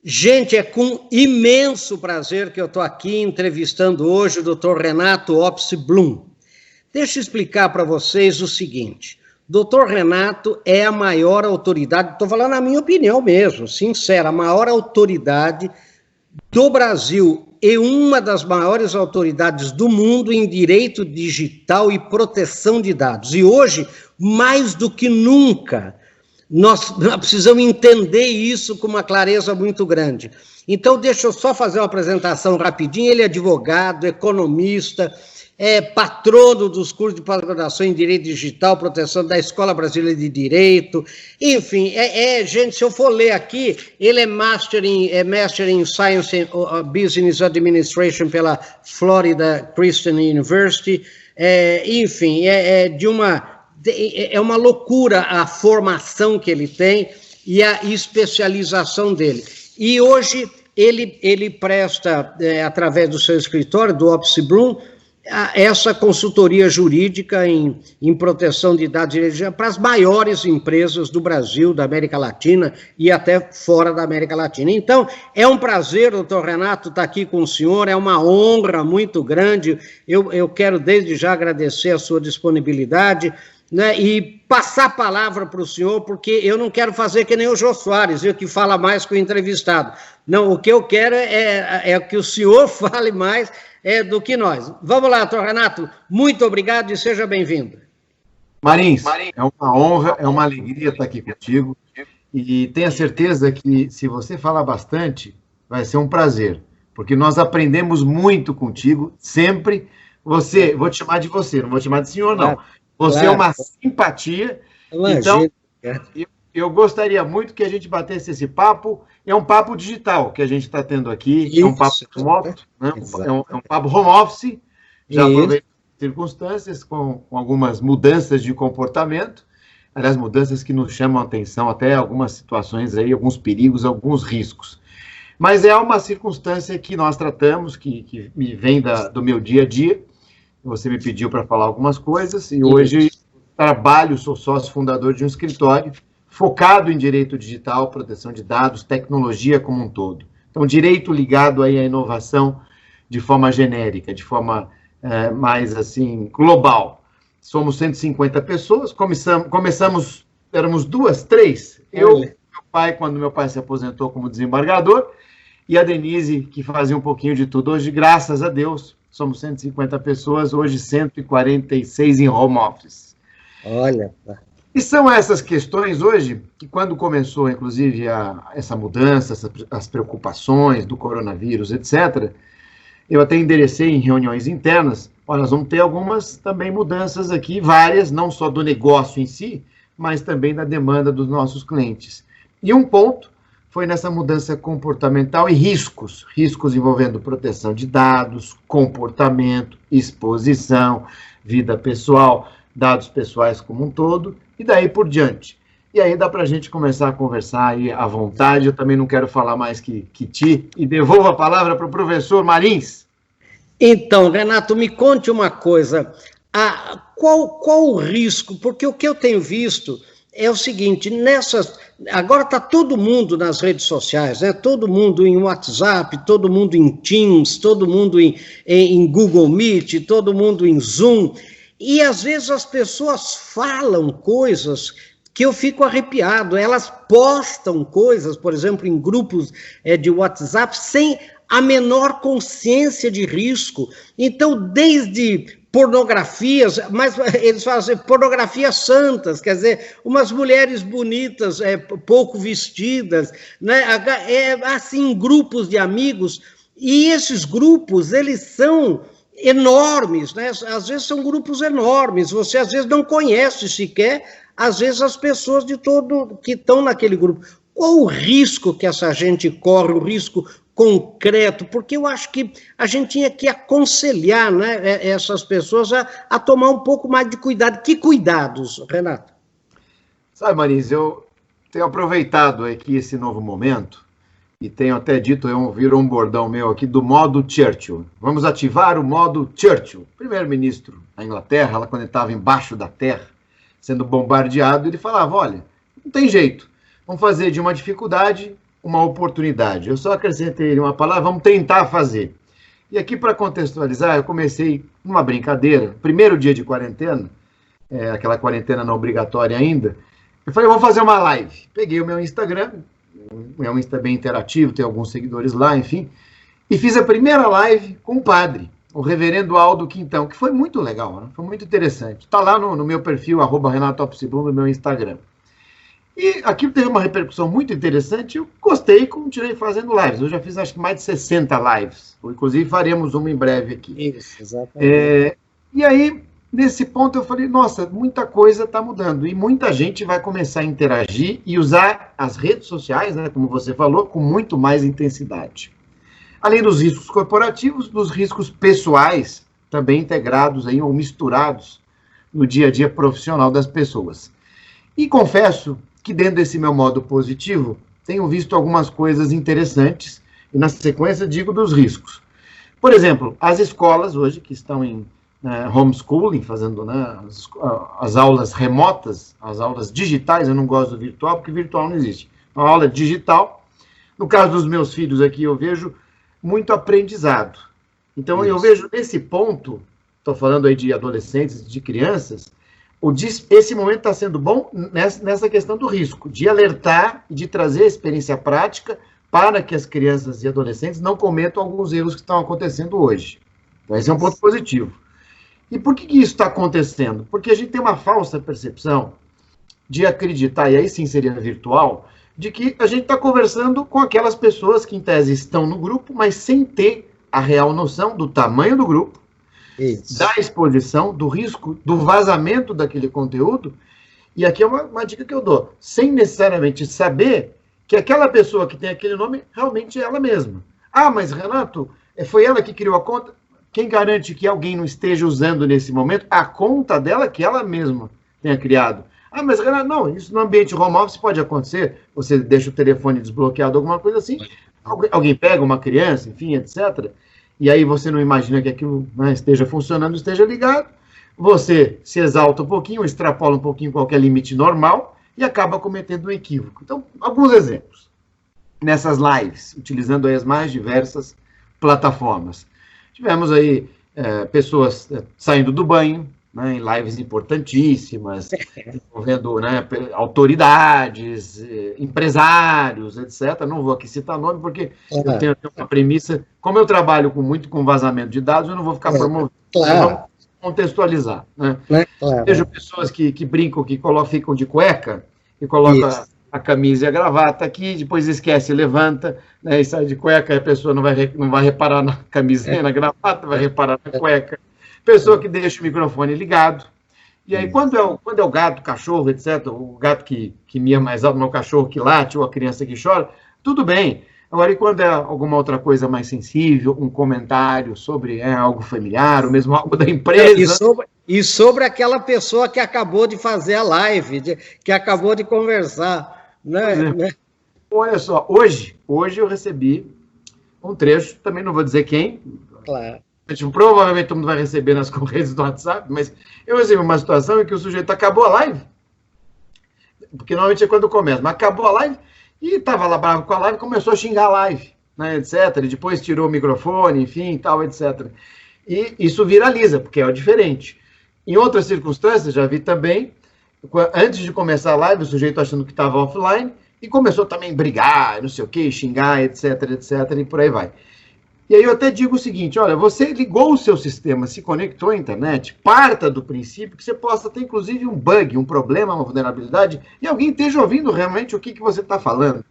Gente, é com imenso prazer que eu estou aqui entrevistando hoje o Dr. Renato Opsi Blum. Deixa eu explicar para vocês o seguinte. Dr. Renato é a maior autoridade, estou falando a minha opinião mesmo, sincera, a maior autoridade do Brasil e uma das maiores autoridades do mundo em direito digital e proteção de dados. E hoje, mais do que nunca, nós precisamos entender isso com uma clareza muito grande. Então, deixa eu só fazer uma apresentação rapidinho. Ele é advogado, economista, é patrono dos cursos de pós-graduação em Direito Digital, proteção da Escola Brasileira de Direito, enfim, gente, se eu for ler aqui, ele é Master in Science and Business Administration pela Florida Christian University, enfim, é uma loucura a formação que ele tem e a especialização dele. E hoje ele presta, através do seu escritório, do Opsi Blum, essa consultoria jurídica em proteção de dados para as maiores empresas do Brasil, da América Latina e até fora da América Latina. Então, é um prazer, doutor Renato, estar aqui com o senhor, é uma honra muito grande. Eu quero desde já agradecer a sua disponibilidade, né, e passar a palavra para o senhor, porque eu não quero fazer que nem o Jô Soares, que fala mais que o entrevistado. Não, o que eu quero é que o senhor fale mais do que nós. Vamos lá, doutor Renato, muito obrigado e seja bem-vindo. Marins, é uma honra, é uma alegria estar aqui contigo, e tenha certeza que se você falar bastante, vai ser um prazer, porque nós aprendemos muito contigo, sempre. Você, vou te chamar de você, não vou te chamar de senhor, não. Você é uma simpatia, então eu gostaria muito que a gente batesse esse papo. É um papo digital que a gente está tendo aqui, isso, é um papo remoto, né? É um papo home office, já aproveitando as circunstâncias, com algumas mudanças de comportamento, aliás, mudanças que nos chamam a atenção, até algumas situações aí, alguns perigos, alguns riscos. Mas é uma circunstância que nós tratamos, que me vem do meu dia a dia. Você me pediu para falar algumas coisas, e hoje sou sócio fundador de um escritório focado em direito digital, proteção de dados, tecnologia como um todo. Então, direito ligado aí à inovação de forma genérica, de forma mais, assim, global. Somos 150 pessoas, começamos, éramos 2, 3, eu, meu pai, quando meu pai se aposentou como desembargador, e a Denise, que fazia um pouquinho de tudo. Hoje, graças a Deus, somos 150 pessoas, hoje 146 em home office. Olha. E são essas questões hoje, que quando começou, inclusive, essa mudança, as preocupações do coronavírus, etc., eu até enderecei em reuniões internas, olha, nós vamos ter algumas também mudanças aqui, várias, não só do negócio em si, mas também da demanda dos nossos clientes. E um ponto foi nessa mudança comportamental e riscos envolvendo proteção de dados, comportamento, exposição, vida pessoal, dados pessoais como um todo, e daí por diante. E aí dá para a gente começar a conversar aí à vontade. Eu também não quero falar mais que ti, e devolvo a palavra para o professor Marins. Então, Renato, me conte uma coisa, qual o risco? Porque o que eu tenho visto é o seguinte, agora está todo mundo nas redes sociais, né? Todo mundo em WhatsApp, todo mundo em Teams, todo mundo em Google Meet, todo mundo em Zoom, e às vezes as pessoas falam coisas que eu fico arrepiado, elas postam coisas, por exemplo, em grupos de WhatsApp, sem a menor consciência de risco. Então, desde pornografias, mas eles falam assim, pornografias santas, quer dizer, umas mulheres bonitas, pouco vestidas, né? Assim, grupos de amigos, e esses grupos, eles são enormes, né? Às vezes são grupos enormes, você às vezes não conhece sequer, às vezes as pessoas que estão naquele grupo. Qual o risco que essa gente corre, o risco concreto? Porque eu acho que a gente tinha que aconselhar, né, essas pessoas a tomar um pouco mais de cuidado. Que cuidados, Renato? Sabe, Marins, eu tenho aproveitado aqui esse novo momento e tenho até dito, virou um bordão meu aqui, do modo Churchill. Vamos ativar o modo Churchill. Primeiro-ministro da Inglaterra, lá quando ele estava embaixo da terra, sendo bombardeado, ele falava, olha, não tem jeito, vamos fazer de uma dificuldade uma oportunidade. Eu só acrescentei uma palavra, vamos tentar fazer. E aqui, para contextualizar, eu comecei numa brincadeira, primeiro dia de quarentena, aquela quarentena não obrigatória ainda, eu falei, vou fazer uma live. Peguei o meu Instagram, é um Insta bem interativo, tem alguns seguidores lá, enfim, e fiz a primeira live com o padre, o reverendo Aldo Quintão, que foi muito legal, né? Foi muito interessante. Está lá no meu perfil, @RenatoOpsBlum, no meu Instagram. E aquilo teve uma repercussão muito interessante, eu gostei e continuei fazendo lives. Eu já fiz acho que mais de 60 lives, inclusive faremos uma em breve aqui. Isso, exatamente. E aí, nesse ponto eu falei, nossa, muita coisa está mudando, e muita gente vai começar a interagir e usar as redes sociais, né, como você falou, com muito mais intensidade. Além dos riscos corporativos, dos riscos pessoais, também integrados aí, ou misturados no dia a dia profissional das pessoas. E confesso que dentro desse meu modo positivo, tenho visto algumas coisas interessantes, e na sequência digo dos riscos. Por exemplo, as escolas hoje que estão em homeschooling, fazendo, né, as aulas remotas, as aulas digitais, eu não gosto do virtual, porque virtual não existe. Uma aula digital, no caso dos meus filhos aqui, eu vejo muito aprendizado. Então, eu vejo nesse ponto, estou falando aí de adolescentes, de crianças, esse momento está sendo bom nessa questão do risco, de alertar e de trazer a experiência prática para que as crianças e adolescentes não cometam alguns erros que estão acontecendo hoje. Então, esse é um ponto positivo. E por que isso está acontecendo? Porque a gente tem uma falsa percepção de acreditar, e aí sim seria virtual, de que a gente está conversando com aquelas pessoas que, em tese, estão no grupo, mas sem ter a real noção do tamanho do grupo, da exposição, do risco, do vazamento daquele conteúdo. E aqui é uma dica que eu dou, sem necessariamente saber que aquela pessoa que tem aquele nome realmente é ela mesma. Ah, mas Renato, foi ela que criou a conta? Quem garante que alguém não esteja usando nesse momento a conta dela que ela mesma tenha criado? Ah, mas Renato, não, isso no ambiente home office pode acontecer, você deixa o telefone desbloqueado, alguma coisa assim, alguém pega uma criança, enfim, etc., e aí você não imagina que aquilo, né, esteja funcionando, esteja ligado, você se exalta um pouquinho, extrapola um pouquinho qualquer limite normal e acaba cometendo um equívoco. Então, alguns exemplos. Nessas lives, utilizando aí as mais diversas plataformas. Tivemos aí pessoas saindo do banho, né, em lives importantíssimas, envolvendo, né, autoridades, empresários, etc. Não vou aqui citar nome, porque eu tenho uma premissa, como eu trabalho muito com vazamento de dados, eu não vou ficar promovendo. Claro. Vamos contextualizar. Né? Claro. Vejo pessoas que brincam, que ficam de cueca, e colocam a camisa e a gravata aqui, depois esquece, levanta, né, e sai de cueca, e a pessoa não vai reparar na camisa e na gravata, vai reparar na cueca. Pessoa que deixa o microfone ligado. E aí, quando é o gato, cachorro, etc., o gato que mia mais alto, o cachorro que late, ou a criança que chora, tudo bem. Agora, e quando é alguma outra coisa mais sensível, um comentário sobre algo familiar, ou mesmo algo da empresa... E sobre aquela pessoa que acabou de fazer a live, que acabou de conversar. Né? Olha só, hoje eu recebi um trecho, também não vou dizer quem... Claro. Provavelmente todo mundo vai receber nas correntes do WhatsApp, mas eu recebi uma situação em que o sujeito acabou a live, porque normalmente é quando começa, mas acabou a live e estava lá bravo com a live, começou a xingar a live, né, etc. E depois tirou o microfone, enfim, tal, etc. E isso viraliza, porque é diferente. Em outras circunstâncias, já vi também, antes de começar a live, o sujeito achando que estava offline, e começou também a brigar, não sei o quê, xingar, etc, etc, e por aí vai. E aí eu até digo o seguinte, olha, você ligou o seu sistema, se conectou à internet, parta do princípio que você possa ter, inclusive, um bug, um problema, uma vulnerabilidade, e alguém esteja ouvindo realmente o que você está falando.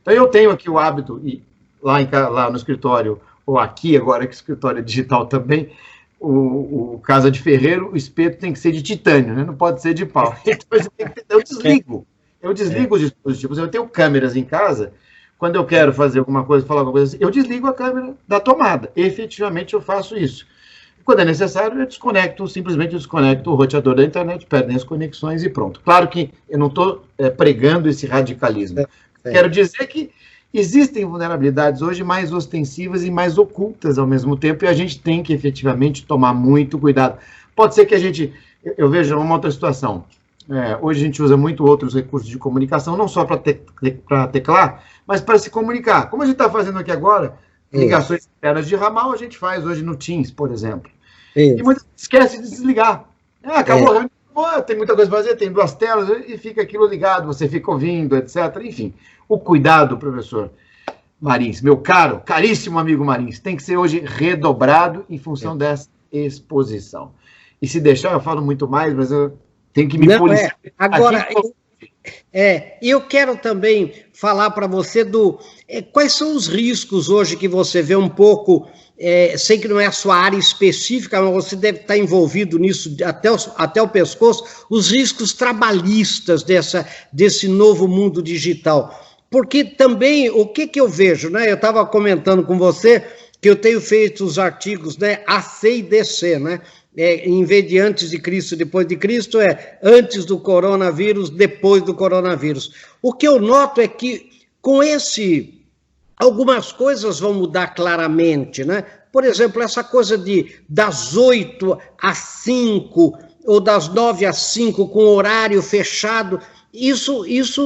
Então, eu tenho aqui o hábito, e lá no escritório, ou aqui agora, que o escritório é digital também, o Casa de Ferreiro, o espeto tem que ser de titânio, né? Não pode ser de pau. Então, eu desligo os dispositivos, eu tenho câmeras em casa. Quando eu quero fazer alguma coisa, falar alguma coisa assim, eu desligo a câmera da tomada. Efetivamente, eu faço isso. Quando é necessário, eu simplesmente desconecto o roteador da internet, perdem as conexões e pronto. Claro que eu não estou pregando esse radicalismo. Quero dizer que existem vulnerabilidades hoje mais ostensivas e mais ocultas ao mesmo tempo, e a gente tem que efetivamente tomar muito cuidado. Pode ser que eu veja uma outra situação. Hoje a gente usa muito outros recursos de comunicação, não só para teclar, mas para se comunicar. Como a gente está fazendo aqui agora, ligações internas de ramal, a gente faz hoje no Teams, por exemplo. E muita gente esquece de desligar. Acabou a reunião, tem muita coisa para fazer, tem 2 telas, e fica aquilo ligado, você fica ouvindo, etc. Enfim, o cuidado, professor Marins, meu caríssimo amigo Marins, tem que ser hoje redobrado em função dessa exposição. E se deixar, eu falo muito mais, mas eu tenho que me policiar. Agora, eu quero também falar para você quais são os riscos hoje que você vê um pouco, sei que não é a sua área específica, mas você deve estar envolvido nisso até o pescoço, os riscos trabalhistas desse novo mundo digital. Porque também, o que eu vejo, né? Eu estava comentando com você que eu tenho feito os artigos, né, AC e DC, né? Em vez de antes de Cristo, depois de Cristo, antes do coronavírus, depois do coronavírus. O que eu noto é que com algumas coisas vão mudar claramente, né? Por exemplo, essa coisa das 8 às 5 ou das 9 às 5 com horário fechado, isso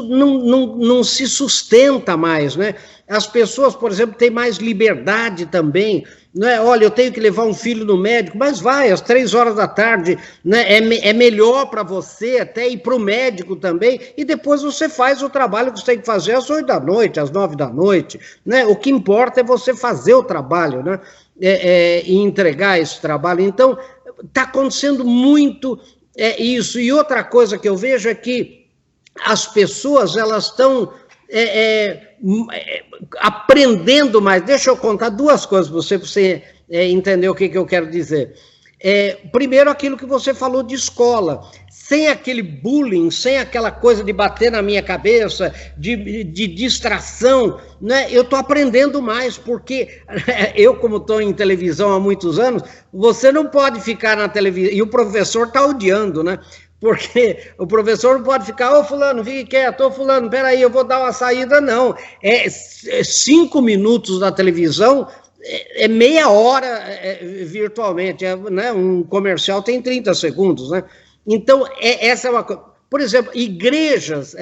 não se sustenta mais, né? As pessoas, por exemplo, têm mais liberdade também, né? Olha, eu tenho que levar um filho no médico, mas vai, às 3 horas da tarde, né? É melhor para você até ir para o médico também, e depois você faz o trabalho que você tem que fazer às 8 da noite, às 9 da noite, né? O que importa é você fazer o trabalho, né? E entregar esse trabalho. Então, está acontecendo muito isso. E outra coisa que eu vejo é que as pessoas, elas estão aprendendo mais. Deixa eu contar 2 coisas para você entender o que eu quero dizer. Primeiro, aquilo que você falou de escola. Sem aquele bullying, sem aquela coisa de bater na minha cabeça, de distração, né? Eu estou aprendendo mais, porque eu, como estou em televisão há muitos anos, você não pode ficar na televisão, e o professor está odiando, né? Porque o professor não pode ficar, fulano, fique quieto, fulano, peraí, eu vou dar uma saída, não. 5 minutos na televisão, meia hora virtualmente, né? Um comercial tem 30 segundos, né? Então, essa é uma coisa. Por exemplo, igrejas,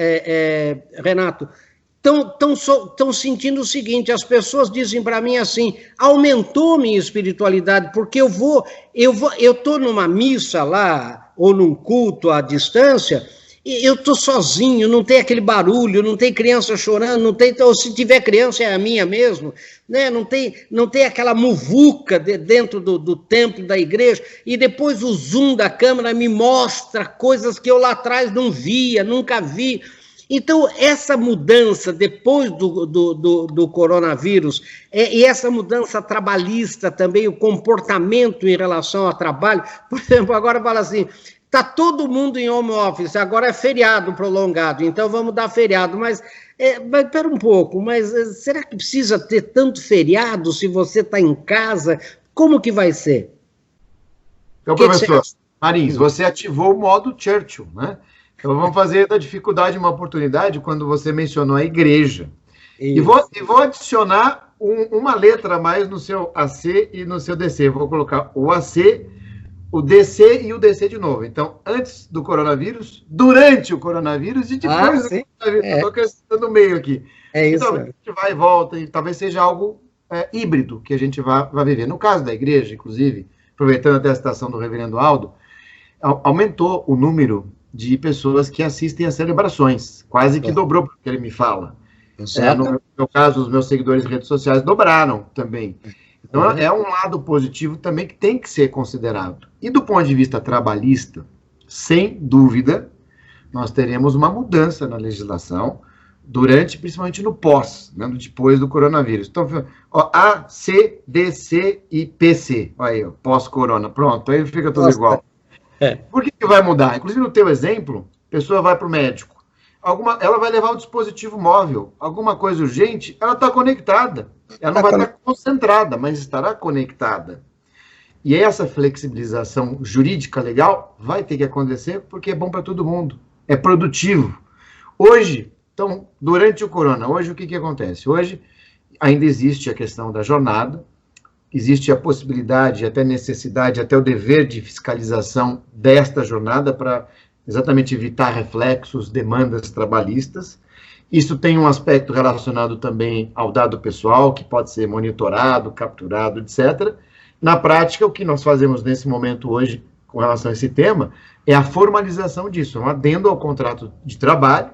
Renato, estão sentindo o seguinte, as pessoas dizem para mim assim, aumentou minha espiritualidade, porque eu estou numa missa lá, ou num culto à distância, e eu estou sozinho, não tem aquele barulho, não tem criança chorando, não tem, ou se tiver criança é a minha mesmo, né? Não tem aquela muvuca dentro do templo da igreja, e depois o zoom da câmera me mostra coisas que eu lá atrás não via, nunca vi. Então, essa mudança depois do coronavírus, e essa mudança trabalhista também, o comportamento em relação ao trabalho, por exemplo, agora fala assim, está todo mundo em home office, agora é feriado prolongado, então vamos dar feriado, mas espera um pouco, mas será que precisa ter tanto feriado se você está em casa? Como que vai ser? Então, professor Marins, você ativou o modo Churchill, né? Então, vamos fazer da dificuldade uma oportunidade quando você mencionou a igreja. E vou adicionar uma letra a mais no seu AC e no seu DC. Vou colocar o AC, o DC e o DC de novo. Então, antes do coronavírus, durante o coronavírus e depois do coronavírus. Estou acrescentando no meio aqui. Então, a gente vai e volta, e talvez seja algo híbrido que a gente vai viver. No caso da igreja, inclusive, aproveitando até a citação do reverendo Aldo, aumentou o número de pessoas que assistem às celebrações, quase que dobrou, porque ele me fala. No meu caso, os meus seguidores em redes sociais dobraram também. Então, é um lado positivo também que tem que ser considerado. E do ponto de vista trabalhista, sem dúvida, nós teremos uma mudança na legislação principalmente no pós, né, depois do coronavírus. Então, A, C, D, C e PC. Olha aí, pós-corona. Pronto, aí fica tudo igual. Por que vai mudar? Inclusive, no teu exemplo, a pessoa vai para o médico. Ela vai levar o dispositivo móvel. Alguma coisa urgente, ela está conectada. Ela não vai estar concentrada, mas estará conectada. E essa flexibilização jurídica legal vai ter que acontecer porque é bom para todo mundo. É produtivo. Hoje, então, durante o corona, hoje o que acontece? Hoje ainda existe a questão da jornada, existe a possibilidade, até necessidade, até o dever de fiscalização desta jornada para exatamente evitar reflexos, demandas trabalhistas. Isso tem um aspecto relacionado também ao dado pessoal, que pode ser monitorado, capturado, etc. Na prática, o que nós fazemos nesse momento hoje, com relação a esse tema, é a formalização disso, um adendo ao contrato de trabalho,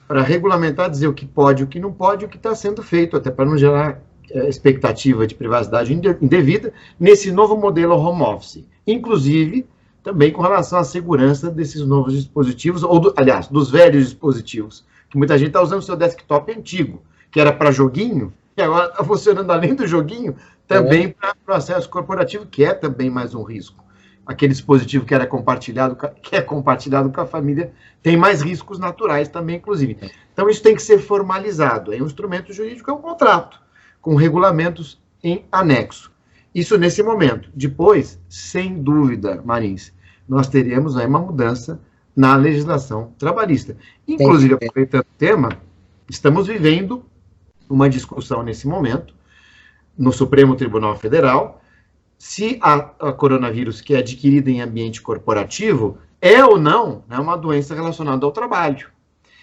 para regulamentar, dizer o que pode, o que não pode, o que está sendo feito, até para não gerar expectativa de privacidade indevida, nesse novo modelo home office. Inclusive, também com relação à segurança desses novos dispositivos, aliás, dos velhos dispositivos, que muita gente está usando o seu desktop antigo, que era para joguinho, e agora está funcionando além do joguinho, também para processo corporativo, que é também mais um risco. Aquele dispositivo que é compartilhado com a família, tem mais riscos naturais também, inclusive. Então, isso tem que ser formalizado. É um instrumento jurídico, é um contrato, com regulamentos em anexo. Isso nesse momento. Depois, sem dúvida, Marins, nós teremos aí uma mudança na legislação trabalhista. Inclusive, aproveitando o tema, estamos vivendo uma discussão nesse momento, no Supremo Tribunal Federal, se a coronavírus que é adquirida em ambiente corporativo é ou não, né, uma doença relacionada ao trabalho.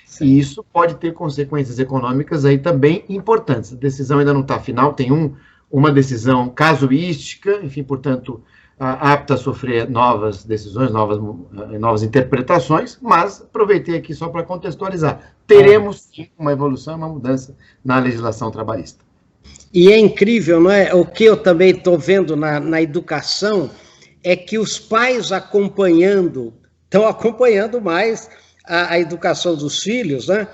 Sim. E isso pode ter consequências econômicas aí também importantes. A decisão ainda não está final, tem uma decisão casuística, enfim, portanto, apta a sofrer novas decisões, novas interpretações, mas aproveitei aqui só para contextualizar. Teremos sim uma evolução, uma mudança na legislação trabalhista. E é incrível, não é? O que eu também estou vendo na educação é que os pais estão acompanhando mais a educação dos filhos, né?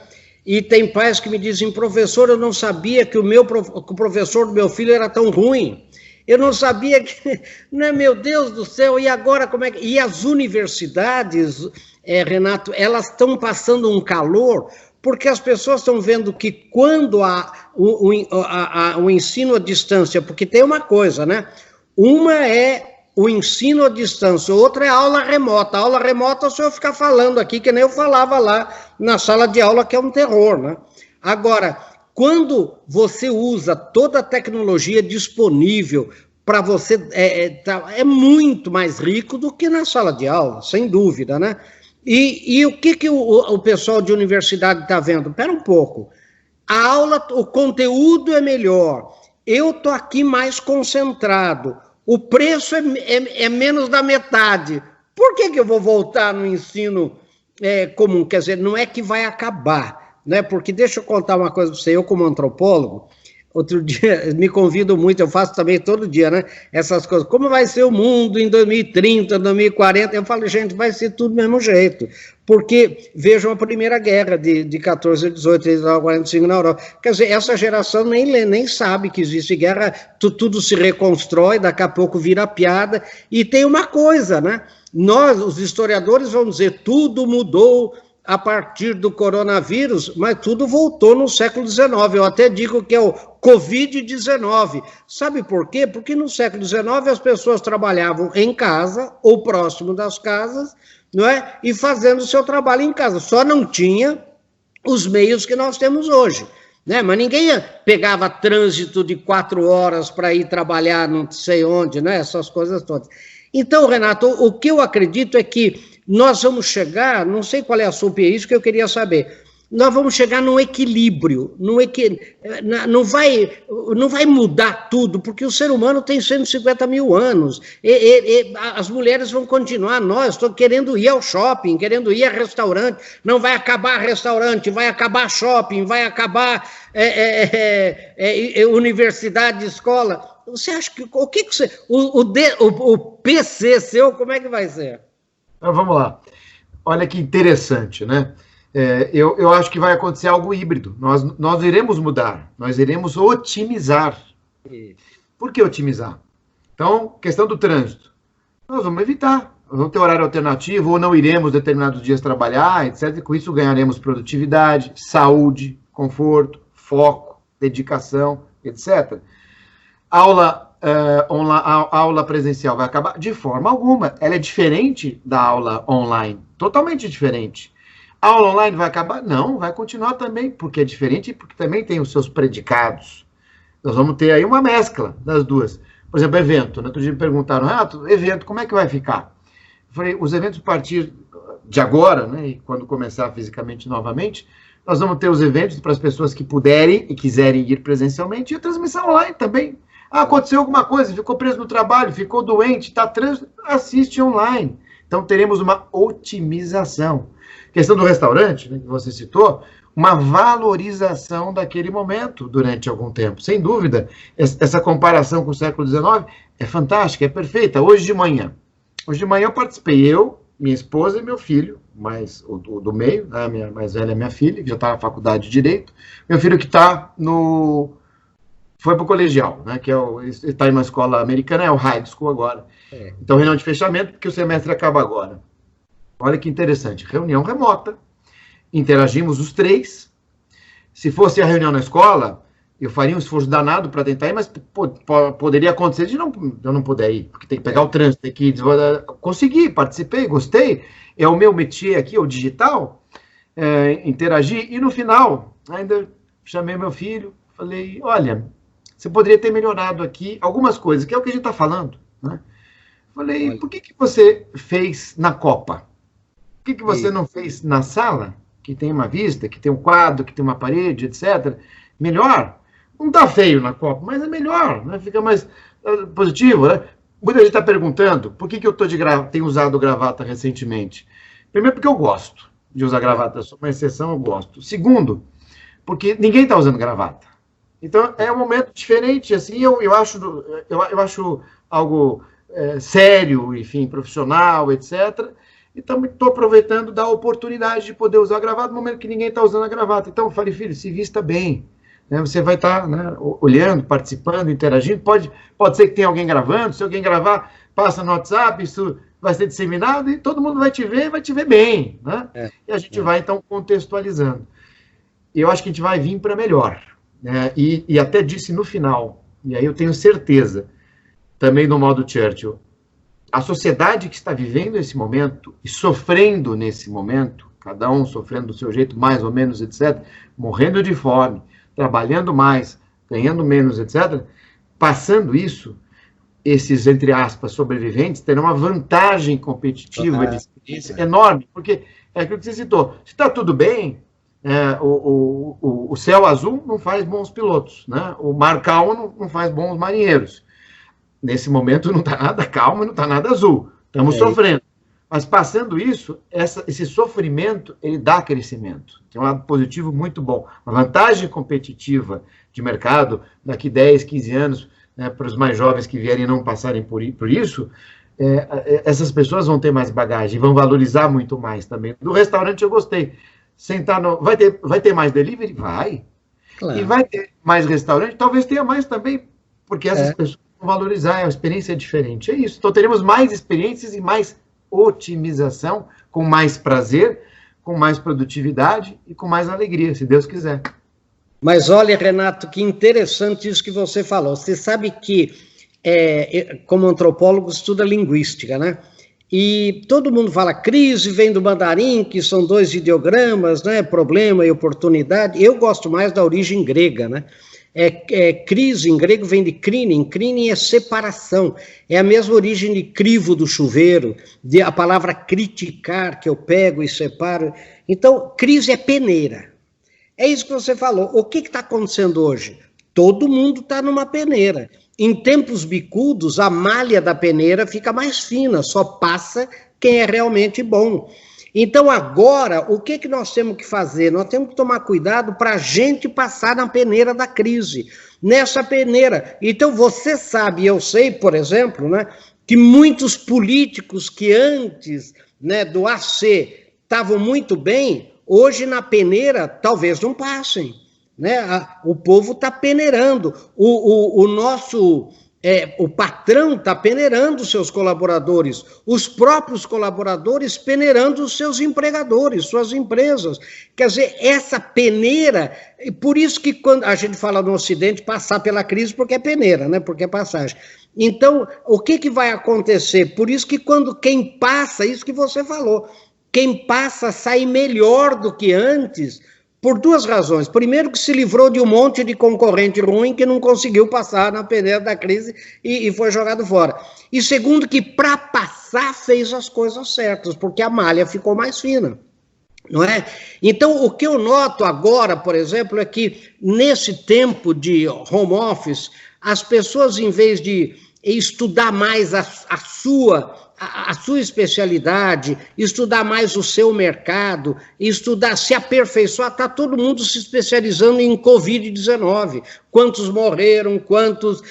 E tem pais que me dizem, professor, eu não sabia que o professor do meu filho era tão ruim. Eu não sabia que, né, meu Deus do céu, e agora como é que... E as universidades, Renato, elas estão passando um calor, porque as pessoas estão vendo que quando o ensino à distância, porque tem uma coisa, né? Uma é o ensino à distância, outra é a aula remota. A aula remota, se eu ficar falando aqui, que nem eu falava lá na sala de aula, que é um terror, né? Agora, quando você usa toda a tecnologia disponível para você, é muito mais rico do que na sala de aula, sem dúvida, né? E o que o pessoal de universidade está vendo? Espera um pouco, a aula, o conteúdo é melhor, eu estou aqui mais concentrado, o preço é menos da metade, por que eu vou voltar no ensino comum? Quer dizer, não é que vai acabar, né? Porque deixa eu contar uma coisa para você, eu como antropólogo, outro dia, me convido muito, eu faço também todo dia, né, essas coisas, como vai ser o mundo em 2030, 2040, eu falo, gente, vai ser tudo do mesmo jeito, porque vejam a Primeira Guerra de 14 a 18, 45 na Europa, quer dizer, essa geração nem sabe que existe guerra, tudo se reconstrói, daqui a pouco vira piada, e tem uma coisa, né, nós, os historiadores, vamos dizer, tudo mudou a partir do coronavírus, mas tudo voltou no século XIX. Eu até digo que é o Covid-19. Sabe por quê? Porque no século XIX as pessoas trabalhavam em casa ou próximo das casas, não é? E fazendo o seu trabalho em casa. Só não tinha os meios que nós temos hoje, né? Mas ninguém pegava trânsito de 4 horas para ir trabalhar não sei onde, né? Essas coisas todas. Então, Renato, o que eu acredito é que nós vamos chegar, não sei qual é a sua opinião, isso que eu queria saber, nós vamos chegar num equilíbrio, não vai mudar tudo, porque o ser humano tem 150 mil anos, as mulheres vão continuar, nós estamos querendo ir ao shopping, querendo ir a restaurante, não vai acabar restaurante, vai acabar shopping, vai acabar universidade, escola. Você acha que, o que você, o PC seu, como é que vai ser? Então, vamos lá. Olha que interessante, né? Eu acho que vai acontecer algo híbrido. Nós iremos mudar, nós iremos otimizar. Por que otimizar? Então, questão do trânsito. Nós vamos evitar, vamos ter horário alternativo, ou não iremos determinados dias trabalhar, etc. E com isso ganharemos produtividade, saúde, conforto, foco, dedicação, etc. A aula presencial vai acabar? De forma alguma. Ela é diferente da aula online. Totalmente diferente. A aula online vai acabar? Não, vai continuar também, porque é diferente e porque também tem os seus predicados. Nós vamos ter aí uma mescla das duas. Por exemplo, evento. No outro dia me perguntaram, Renato, evento, como é que vai ficar? Eu falei, os eventos a partir de agora, né, e quando começar fisicamente novamente, nós vamos ter os eventos para as pessoas que puderem e quiserem ir presencialmente, e a transmissão online também. Ah, aconteceu alguma coisa, ficou preso no trabalho, ficou doente, está assiste online. Então, teremos uma otimização. Questão do restaurante, né, que você citou, uma valorização daquele momento durante algum tempo. Sem dúvida, essa comparação com o século XIX é fantástica, é perfeita. Hoje de manhã eu participei, eu, minha esposa e meu filho, mais o do meio, a minha mais velha é minha filha, que já está na faculdade de Direito, meu filho que está foi para o colegial, né, que está em uma escola americana, é o high school agora. Então, reunião de fechamento, porque o semestre acaba agora. Olha que interessante, reunião remota, interagimos os três. Se fosse a reunião na escola, eu faria um esforço danado para tentar ir, mas poderia acontecer de eu não puder ir, porque tem que pegar o trânsito, tem que consegui, participei, gostei, é o meu métier aqui, o digital, interagir, e no final, ainda chamei meu filho, falei, olha, você poderia ter melhorado aqui algumas coisas, que é o que a gente está falando, né? Falei, por que você fez na Copa? Por que você não fez na sala, que tem uma vista, que tem um quadro, que tem uma parede, etc. Melhor. Não está feio na Copa, mas é melhor, né? Fica mais positivo, né? Muita gente está perguntando por que eu tenho usado gravata recentemente. Primeiro, porque eu gosto de usar gravata, sou uma exceção, eu gosto. Segundo, porque ninguém está usando gravata. Então, é um momento diferente, assim, eu acho algo sério, enfim, profissional, etc., e também estou aproveitando da oportunidade de poder usar a gravata no momento que ninguém está usando a gravata. Então, eu falei, filho, se vista bem. Né? Você vai estar, né, olhando, participando, interagindo. Pode ser que tenha alguém gravando. Se alguém gravar, passa no WhatsApp, isso vai ser disseminado e todo mundo vai te ver bem. Né? E a gente vai, então, contextualizando. E eu acho que a gente vai vir para melhor. Né? E até disse no final, e aí eu tenho certeza, também no modo Churchill, a sociedade que está vivendo esse momento e sofrendo nesse momento, cada um sofrendo do seu jeito, mais ou menos, etc., morrendo de fome, trabalhando mais, ganhando menos, etc., passando isso, esses, entre aspas, sobreviventes terão uma vantagem competitiva de experiência enorme, porque é aquilo que você citou, se está tudo bem, o céu azul não faz bons pilotos, né? O mar calmo não faz bons marinheiros. Nesse momento não está nada calmo, não está nada azul. Estamos sofrendo. Mas passando isso, esse sofrimento, ele dá crescimento. Tem um lado positivo muito bom. Uma vantagem competitiva de mercado, daqui 10, 15 anos, né, para os mais jovens que vierem não passarem por isso, essas pessoas vão ter mais bagagem, vão valorizar muito mais também. Do restaurante eu gostei. Vai ter mais delivery? Vai. Claro. E vai ter mais restaurante? Talvez tenha mais também, porque essas pessoas valorizar, a experiência é diferente. É isso. Então, teremos mais experiências e mais otimização, com mais prazer, com mais produtividade e com mais alegria, se Deus quiser. Mas olha, Renato, que interessante isso que você falou. Você sabe que, como antropólogo, estuda linguística, né? E todo mundo fala crise, vem do mandarim, que são 2 ideogramas, né? Problema e oportunidade. Eu gosto mais da origem grega, né? Crise, em grego, vem de crinin. Crinin é separação. É a mesma origem de crivo do chuveiro, a palavra criticar, que eu pego e separo. Então, crise é peneira. É isso que você falou. O que está acontecendo hoje? Todo mundo está numa peneira. Em tempos bicudos, a malha da peneira fica mais fina, só passa quem é realmente bom. Então, agora, o que nós temos que fazer? Nós temos que tomar cuidado para a gente passar na peneira da crise, nessa peneira. Então, você sabe, eu sei, por exemplo, né, que muitos políticos que antes, né, do AC estavam muito bem, hoje na peneira talvez não passem. Né? O povo está peneirando. O nosso... o patrão está peneirando os seus colaboradores, os próprios colaboradores peneirando os seus empregadores, suas empresas. Quer dizer, essa peneira, por isso que quando a gente fala no Ocidente, passar pela crise porque é peneira, né? Porque é passagem. Então, o que vai acontecer? Por isso que quando quem passa, isso que você falou, quem passa sai melhor do que antes, Por duas razões. Primeiro, que se livrou de um monte de concorrente ruim que não conseguiu passar na peneira da crise e foi jogado fora. E segundo, que para passar fez as coisas certas, porque a malha ficou mais fina. Não é? Então, o que eu noto agora, por exemplo, é que nesse tempo de home office, as pessoas, em vez de estudar mais a sua especialidade, estudar mais o seu mercado, estudar, se aperfeiçoar, está todo mundo se especializando em Covid-19. Quantos morreram, quantos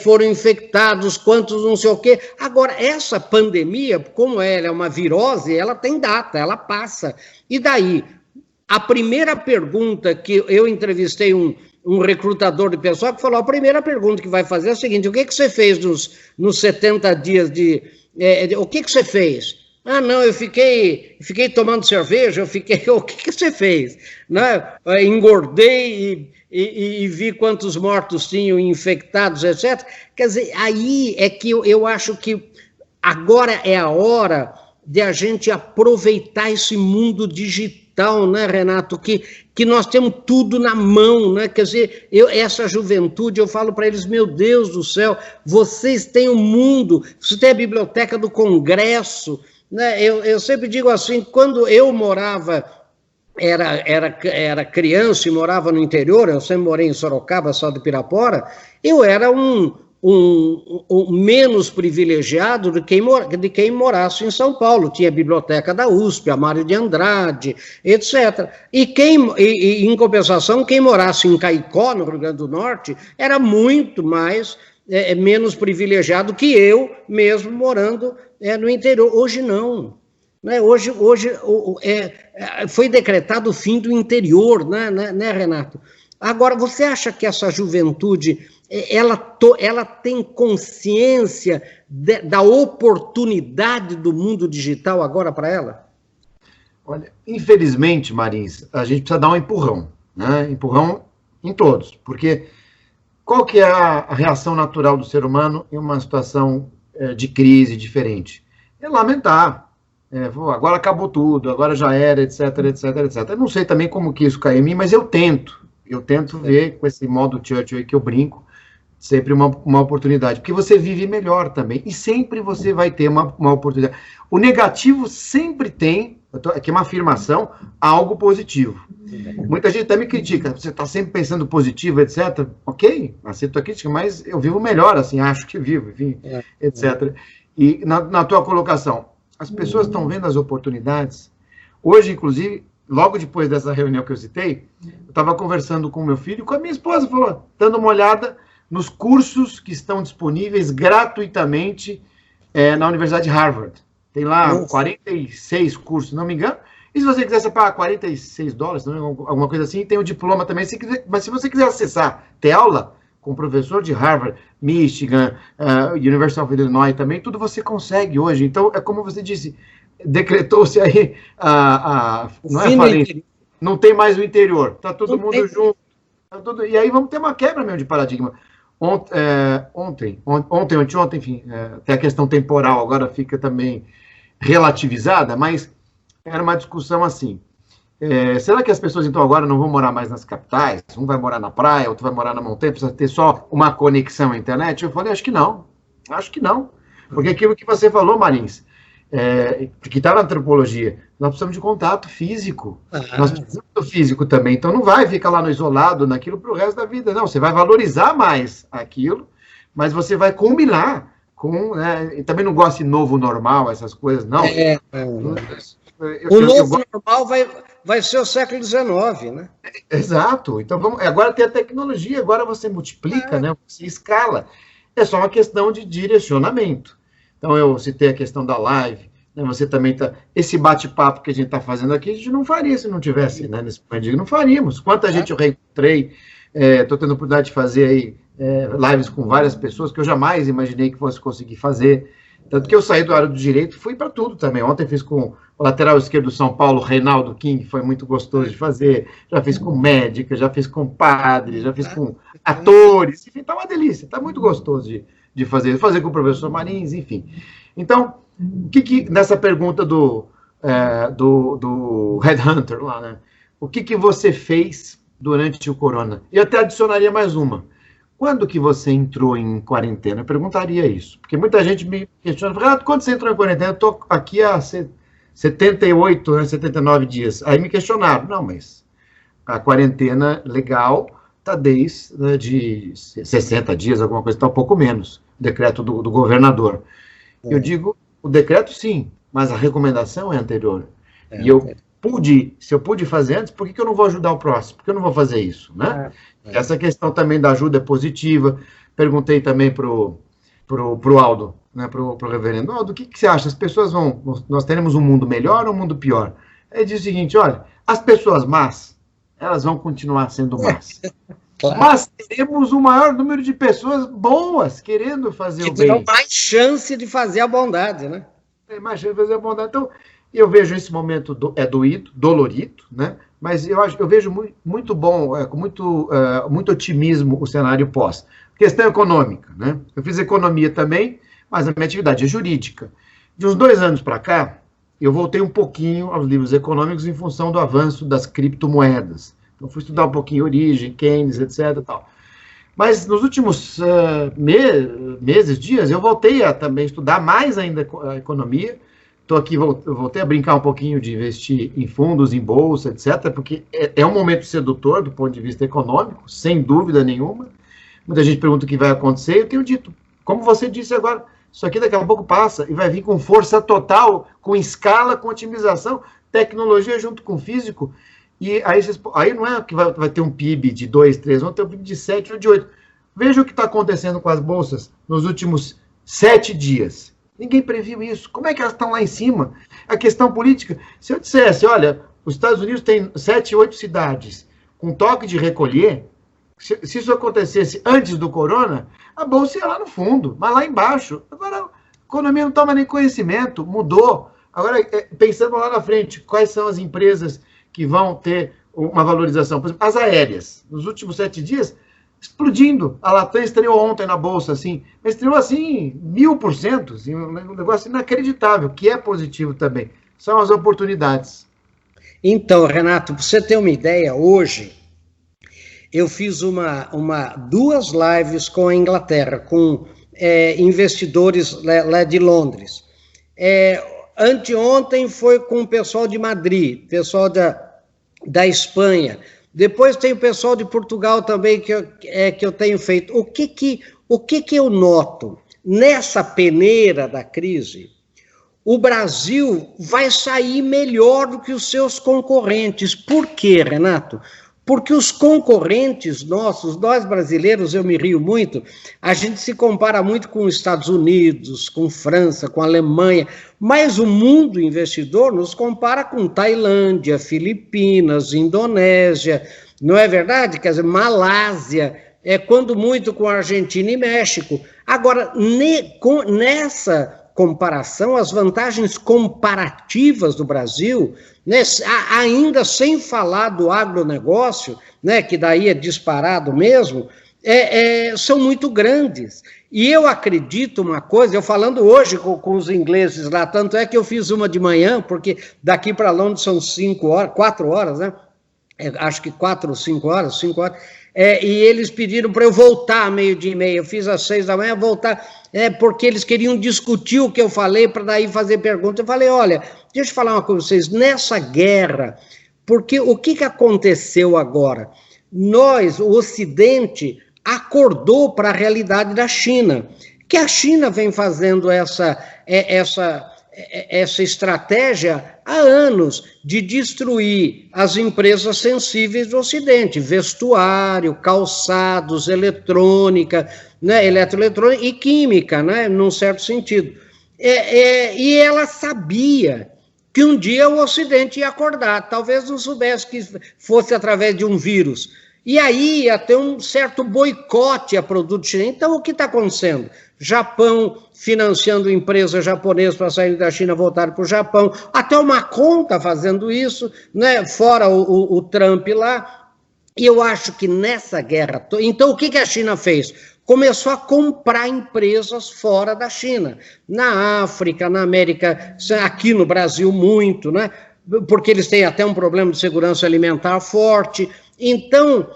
foram infectados, quantos não sei o quê. Agora, essa pandemia, como ela é uma virose, ela tem data, ela passa. E daí, a primeira pergunta que eu entrevistei um recrutador de pessoal que falou, a primeira pergunta que vai fazer é a seguinte, o que você fez nos 70 dias de... o que você fez? Ah, não, eu fiquei tomando cerveja, o que você fez? Né? Engordei e vi quantos mortos tinham infectados, etc. Quer dizer, aí é que eu acho que agora é a hora de a gente aproveitar esse mundo digital, né, Renato, que nós temos tudo na mão, né? Quer dizer, essa juventude, eu falo para eles, meu Deus do céu, vocês têm o mundo, você tem a biblioteca do Congresso, né? Eu sempre digo assim, quando eu morava, era criança e morava no interior, eu sempre morei em Sorocaba, Salto de Pirapora, eu era um menos privilegiado de quem morasse em São Paulo. Tinha a biblioteca da USP, a Mário de Andrade, etc. E em compensação, quem morasse em Caicó, no Rio Grande do Norte, era muito menos privilegiado que eu, mesmo morando no interior. Hoje não. Né? Hoje foi decretado o fim do interior, né, Renato? Agora, você acha que essa juventude... Ela tem consciência da oportunidade do mundo digital agora para ela? Olha, infelizmente, Marins, a gente precisa dar um empurrão, né? Empurrão em todos, porque qual que é a reação natural do ser humano em uma situação de crise diferente? É lamentar. Agora acabou tudo, agora já era, etc, etc, etc. Eu não sei também como que isso cai em mim, mas eu tento ver com esse modo Churchill aí que eu brinco, sempre uma oportunidade, porque você vive melhor também, e sempre você vai ter uma oportunidade. O negativo sempre tem, aqui é uma afirmação, algo positivo. Muita gente até me critica, você está sempre pensando positivo, etc. Ok, aceito a crítica, mas eu vivo melhor, assim, acho que vivo, enfim, etc. E na tua colocação, as pessoas estão vendo as oportunidades. Hoje, inclusive, logo depois dessa reunião que eu citei, eu estava conversando com o meu filho, com a minha esposa, falou, dando uma olhada nos cursos que estão disponíveis gratuitamente na Universidade de Harvard. Tem lá 46 cursos, se não me engano. E se você quiser, você paga $46, não é? Alguma coisa assim, tem o diploma também. Mas se você quiser acessar, ter aula com o professor de Harvard, Michigan, University of Illinois também, tudo você consegue hoje. Então, é como você disse, decretou-se aí não tem mais o interior, está todo mundo junto. E aí vamos ter uma quebra mesmo de paradigma. Ontem, enfim, até a questão temporal agora fica também relativizada, mas era uma discussão assim, será que as pessoas então agora não vão morar mais nas capitais? Um vai morar na praia, outro vai morar na montanha, precisa ter só uma conexão à internet? Eu falei, acho que não, porque aquilo que você falou, Marins, que está na antropologia, nós precisamos de contato físico, nós precisamos do físico também, então não vai ficar lá no isolado, naquilo para o resto da vida, não, você vai valorizar mais aquilo, mas você vai combinar com, e também não gosto de novo normal, essas coisas, não. O novo normal vai ser o século XIX, né? Exato, então agora tem a tecnologia, agora você multiplica, né? Você escala, é só uma questão de direcionamento. Então, eu citei a questão da live, né, você também está... Esse bate-papo que a gente está fazendo aqui, a gente não faria se não tivesse, né, nesse pandemia, não faríamos. Quanta gente eu reencontrei, estou tendo a oportunidade de fazer aí lives com várias pessoas que eu jamais imaginei que fosse conseguir fazer. Tanto que eu saí do área do direito e fui para tudo também. Ontem fiz com o lateral esquerdo do São Paulo, Reinaldo King, foi muito gostoso de fazer. Já fiz com médica, já fiz com padre, já fiz com atores. Enfim, está uma delícia, está muito gostoso de fazer com o professor Marins, enfim. Então, o que nessa pergunta do Headhunter lá, né? o que você fez durante o corona? E até adicionaria mais uma. Quando que você entrou em quarentena? Eu perguntaria isso, porque muita gente me questiona, Renato, quando você entrou em quarentena? Eu estou aqui há 78, 79 dias. Aí me questionaram, não, mas a quarentena legal está desde de 60 dias, alguma coisa, está um pouco menos, decreto do governador. Eu digo, o decreto sim, mas a recomendação é anterior. E se eu pude fazer antes, por que eu não vou ajudar o próximo? Por que eu não vou fazer isso, né? Essa questão também da ajuda é positiva. Perguntei também pro Aldo, né, pro reverendo, Aldo, o que você acha? As pessoas nós teremos um mundo melhor ou um mundo pior? Ele diz o seguinte, olha, as pessoas más, elas vão continuar sendo más. Claro. Mas teremos um maior número de pessoas boas querendo fazer o bem. Que terão mais chance de fazer a bondade, né? Tem mais chance de fazer a bondade. Então, eu vejo esse momento dolorido, né? Mas eu vejo muito bom, com muito otimismo o cenário pós. Questão econômica, né? Eu fiz economia também, mas a minha atividade é jurídica. De uns 2 anos para cá, eu voltei um pouquinho aos livros econômicos em função do avanço das criptomoedas. Então, fui estudar um pouquinho origem, Keynes, etc. Tal. Mas nos últimos meses, dias, eu voltei a também estudar mais ainda a economia. Estou aqui, voltei a brincar um pouquinho de investir em fundos, em bolsa, etc., porque é um momento sedutor do ponto de vista econômico, sem dúvida nenhuma. Muita gente pergunta o que vai acontecer, eu tenho dito, como você disse agora, isso aqui daqui a pouco passa e vai vir com força total, com escala, com otimização, tecnologia junto com físico, e aí não é que vai ter um PIB de 2, 3, vão ter um PIB de 7 ou de 8. Veja o que está acontecendo com as bolsas nos últimos 7 dias. Ninguém previu isso. Como é que elas estão lá em cima? A questão política, se eu dissesse, olha, os Estados Unidos têm 7, 8 cidades com toque de recolher, se isso acontecesse antes do corona, a bolsa ia lá no fundo, mas lá embaixo. Agora, a economia não toma nem conhecimento, mudou. Agora, pensando lá na frente, quais são as empresas que vão ter uma valorização? Por exemplo, as aéreas, nos últimos 7 dias, explodindo. A Latam estreou ontem na bolsa, assim, mas estreou assim, 1000%, assim, um negócio inacreditável, que é positivo também. São as oportunidades. Então, Renato, para você ter uma ideia, hoje eu fiz 2 lives com a Inglaterra, com investidores lá de Londres. Anteontem foi com o pessoal de Madrid, pessoal da Espanha. Depois tem o pessoal de Portugal também que eu tenho feito. O que eu noto? Nessa peneira da crise, o Brasil vai sair melhor do que os seus concorrentes. Por quê, Renato? Porque os concorrentes nossos, nós brasileiros, eu me rio muito, a gente se compara muito com os Estados Unidos, com França, com Alemanha, mas o mundo investidor nos compara com Tailândia, Filipinas, Indonésia, não é verdade? Quer dizer, Malásia, quando muito com Argentina e México. Agora, nessa comparação, as vantagens comparativas do Brasil, né, ainda sem falar do agronegócio, né, que daí é disparado mesmo, são muito grandes. E eu acredito uma coisa, eu falando hoje com os ingleses lá, tanto é que eu fiz uma de manhã, porque daqui para Londres são 4 horas, né? Acho que 4 ou 5 horas, e eles pediram para eu voltar à 12:30, eu fiz às 6 da manhã, voltar, porque eles queriam discutir o que eu falei, para daí fazer perguntas. Eu falei, olha, deixa eu falar uma coisa para vocês, nessa guerra, porque o que aconteceu agora? O Ocidente acordou para a realidade da China, que a China vem fazendo essa estratégia há anos de destruir as empresas sensíveis do Ocidente, vestuário, calçados, eletrônica, né, eletroeletrônica e química, né, num certo sentido. E ela sabia que um dia o Ocidente ia acordar, talvez não soubesse que fosse através de um vírus, e aí ia ter um certo boicote a produtos chineses. Então, o que está acontecendo? Japão financiando empresas japonesas para sair da China, voltar para o Japão. Até o Macron está fazendo isso, né? Fora o Trump lá. E eu acho que nessa guerra... Então, o que a China fez? Começou a comprar empresas fora da China. Na África, na América, aqui no Brasil muito, né? porque eles têm até um problema de segurança alimentar forte. Então,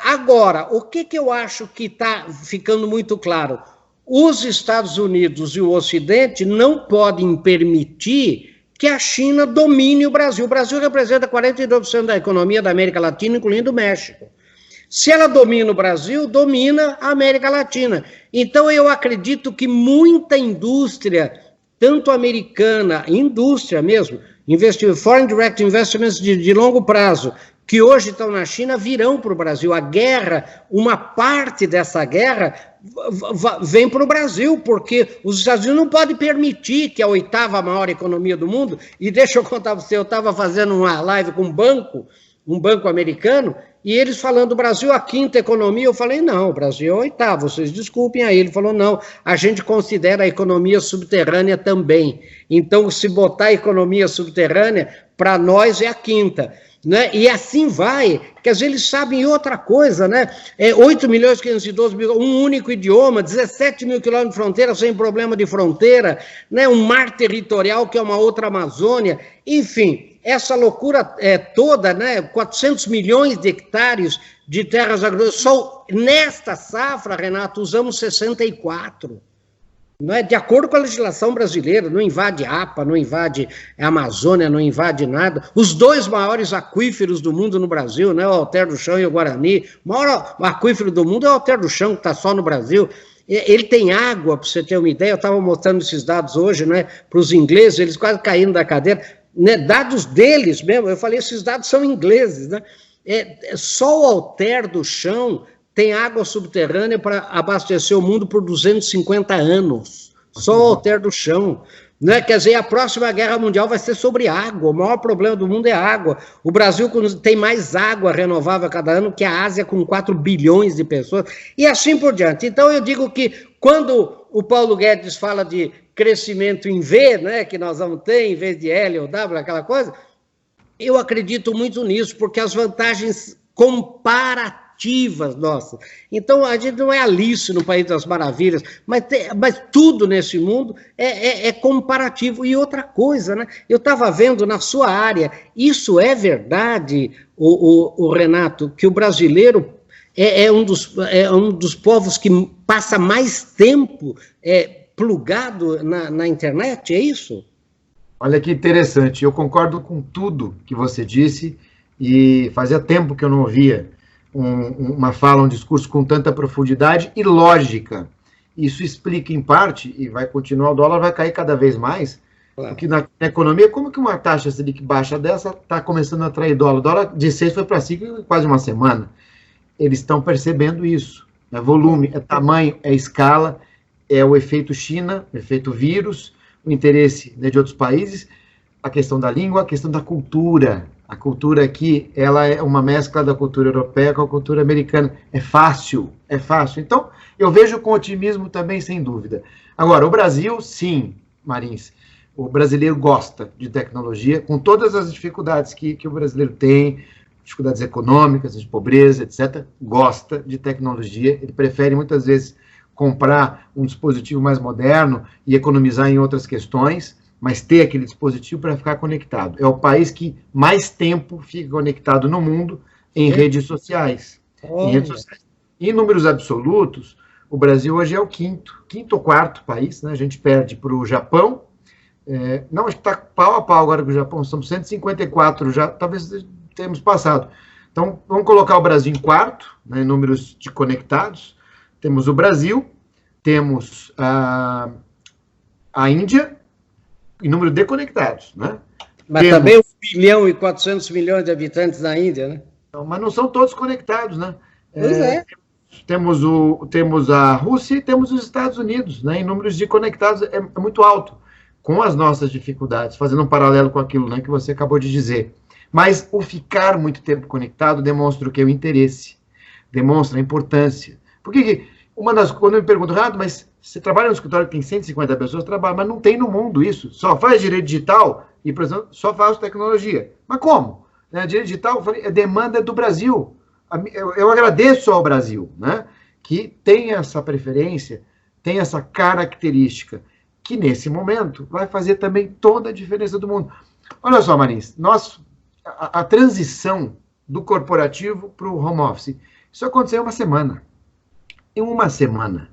agora, o que eu acho que está ficando muito claro? Os Estados Unidos e o Ocidente não podem permitir que a China domine o Brasil. O Brasil representa 42% da economia da América Latina, incluindo o México. Se ela domina o Brasil, domina a América Latina. Então, eu acredito que muita indústria, tanto americana, indústria mesmo, foreign direct investments de longo prazo, que hoje estão na China, virão para o Brasil. A guerra, uma parte dessa guerra vem para o Brasil, porque os Estados Unidos não podem permitir que a 8ª maior economia do mundo, e deixa eu contar para você, eu estava fazendo uma live com um banco americano, e eles falando, o Brasil a 5ª economia, eu falei, não, o Brasil é a 8ª, vocês desculpem aí. Ele falou, não, a gente considera a economia subterrânea também. Então, se botar a economia subterrânea, para nós é a 5ª. Né? E assim vai, quer dizer, eles sabem outra coisa, né? 8.512.000, um único idioma, 17 mil quilômetros de fronteira sem problema de fronteira, né? Um mar territorial que é uma outra Amazônia, enfim, essa loucura toda, né? 400 milhões de hectares de terras agrícolas, só nesta safra, Renato, usamos 64. Não é? De acordo com a legislação brasileira, não invade APA, não invade a Amazônia, não invade nada. Os 2 maiores aquíferos do mundo no Brasil, né, o Alter do Chão e o Guarani, o maior aquífero do mundo é o Alter do Chão, que está só no Brasil. Ele tem água, para você ter uma ideia, eu estava mostrando esses dados hoje, né, para os ingleses, eles quase caindo da cadeira, né, dados deles mesmo, eu falei, esses dados são ingleses, né? Só o Alter do Chão tem água subterrânea para abastecer o mundo por 250 anos. Só o Alter do Chão. Né? Quer dizer, a próxima guerra mundial vai ser sobre água. O maior problema do mundo é água. O Brasil tem mais água renovável a cada ano que a Ásia, com 4 bilhões de pessoas. E assim por diante. Então, eu digo que quando o Paulo Guedes fala de crescimento em V, né, que nós vamos ter, em vez de L ou W, aquela coisa, eu acredito muito nisso, porque as vantagens comparativas nossa. Então, a gente não é Alice no País das Maravilhas, mas tudo nesse mundo é comparativo. E outra coisa, né? Eu estava vendo na sua área, isso é verdade, o Renato, que o brasileiro é um dos povos que passa mais tempo plugado na internet, é isso? Olha que interessante, eu concordo com tudo que você disse, e fazia tempo que eu não ouvia uma fala, um discurso com tanta profundidade e lógica. Isso explica, em parte, e vai continuar, o dólar vai cair cada vez mais, claro. Porque na economia, como que uma taxa Selic baixa dessa está começando a atrair dólar? O dólar de 6 foi para 5 em quase uma semana. Eles estão percebendo isso. É volume, é tamanho, é escala, é o efeito China, o efeito vírus, o interesse, né, de outros países, a questão da língua, a questão da cultura. A cultura aqui, ela é uma mescla da cultura europeia com a cultura americana. É fácil, é fácil. Então, eu vejo com otimismo também, sem dúvida. Agora, o Brasil, sim, Marins, o brasileiro gosta de tecnologia, com todas as dificuldades que o brasileiro tem, dificuldades econômicas, de pobreza, etc., gosta de tecnologia. Ele prefere, muitas vezes, comprar um dispositivo mais moderno e economizar em outras questões, mas ter aquele dispositivo para ficar conectado. É o país que mais tempo fica conectado no mundo em redes sociais. Em números absolutos, o Brasil hoje é o quinto ou quarto país, né? A gente perde para o Japão. Não, acho que está pau a pau agora com o Japão, somos 154 já, talvez tenhamos passado. Então, vamos colocar o Brasil em quarto, né, em números de conectados. Temos o Brasil, temos a Índia, em número de conectados, né? Mas também 1.400.000.000 de habitantes na Índia, né? Não, mas não são todos conectados, né? Pois é. Temos a Rússia e temos os Estados Unidos, né? Em números de conectados é muito alto, com as nossas dificuldades, fazendo um paralelo com aquilo, né, que você acabou de dizer. Mas o ficar muito tempo conectado demonstra o que é o interesse, demonstra a importância. Por que quando eu me pergunto, Renato, mas você trabalha no escritório que tem 150 pessoas, trabalha, mas não tem no mundo isso. Só faz direito digital e, por exemplo, só faz tecnologia. Mas como? Direito digital, eu falei, é demanda do Brasil. Eu agradeço ao Brasil, né, que tem essa preferência, tem essa característica, que nesse momento vai fazer também toda a diferença do mundo. Olha só, Marins, a transição do corporativo para o home office, isso aconteceu em uma semana. Em uma semana.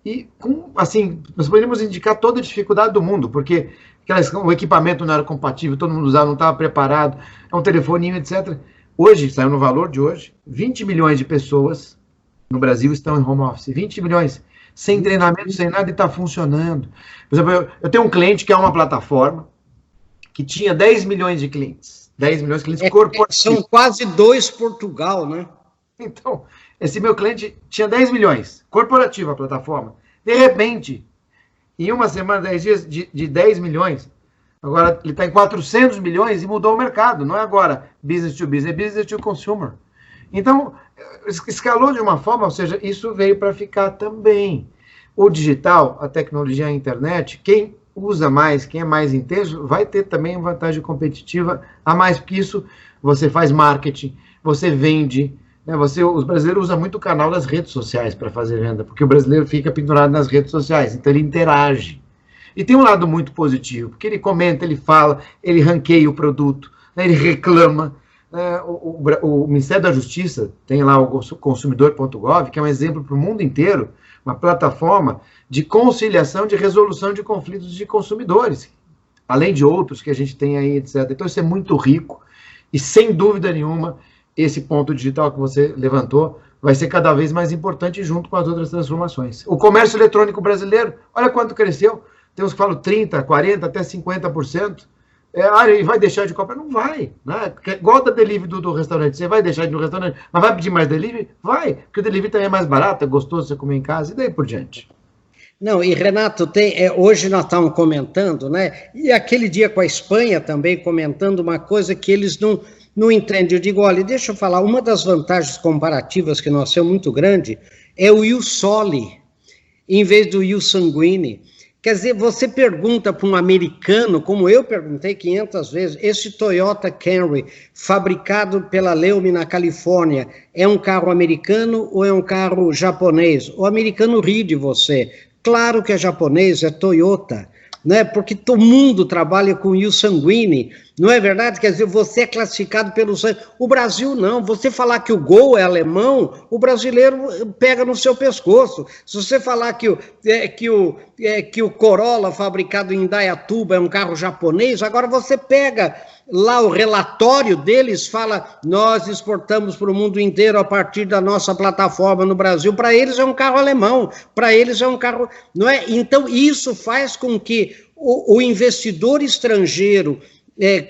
E, assim, nós poderíamos indicar toda a dificuldade do mundo, porque o equipamento não era compatível, todo mundo usava, não estava preparado, é um telefoninho, etc. Hoje, saiu no valor de hoje, 20 milhões de pessoas no Brasil estão em home office. 20 milhões, sem treinamento, sem nada, e está funcionando. Por exemplo, eu tenho um cliente que é uma plataforma que tinha 10 milhões de clientes. 10 milhões de clientes corporativos. São quase 2 Portugal, né? Então, esse meu cliente tinha 10 milhões, corporativa a plataforma. De repente, em uma semana, 10 dias, de 10 milhões, agora ele está em 400 milhões e mudou o mercado. Não é agora business to business, é business to consumer. Então, escalou de uma forma, ou seja, isso veio para ficar também. O digital, a tecnologia, a internet, quem usa mais, quem é mais intenso, vai ter também vantagem competitiva a mais, porque isso você faz marketing, você vende, né? Os brasileiros usam muito o canal das redes sociais para fazer venda, porque o brasileiro fica pendurado nas redes sociais, então ele interage. E tem um lado muito positivo, porque ele comenta, ele fala, ele ranqueia o produto, né? Ele reclama. O Ministério da Justiça tem lá o consumidor.gov, que é um exemplo para o mundo inteiro, uma plataforma de conciliação, de resolução de conflitos de consumidores, além de outros que a gente tem aí, etc. Então isso é muito rico e, sem dúvida nenhuma, esse ponto digital que você levantou vai ser cada vez mais importante junto com as outras transformações. O comércio eletrônico brasileiro, olha quanto cresceu, tem uns que falam 30%, 40%, até 50%. E vai deixar de comprar? Não vai. Né? Igual da delivery do restaurante. Você vai deixar de ir no restaurante, mas vai pedir mais delivery? Vai, porque o delivery também é mais barato, é gostoso você comer em casa, e daí por diante. Não, e Renato, hoje nós estamos comentando, né? E aquele dia com a Espanha também comentando uma coisa que eles não entendem. Eu digo, olha, deixa eu falar, uma das vantagens comparativas que nós temos muito grande é o ius soli, em vez do ius sanguine. Quer dizer, você pergunta para um americano, como eu perguntei 500 vezes, esse Toyota Camry, fabricado pela Leumi na Califórnia, é um carro americano ou é um carro japonês? O americano ri de você. Claro que é japonês, é Toyota, né? Porque todo mundo trabalha com ius sanguine, não é verdade? Quer dizer, você é classificado pelo sangue. O Brasil não. Você falar que o Gol é alemão, o brasileiro pega no seu pescoço. Se você falar que o Corolla, fabricado em Indaiatuba, é um carro japonês, agora você pega lá o relatório deles, fala, nós exportamos para o mundo inteiro a partir da nossa plataforma no Brasil. Para eles é um carro alemão, para eles é um carro... não é? Então, isso faz com que o investidor estrangeiro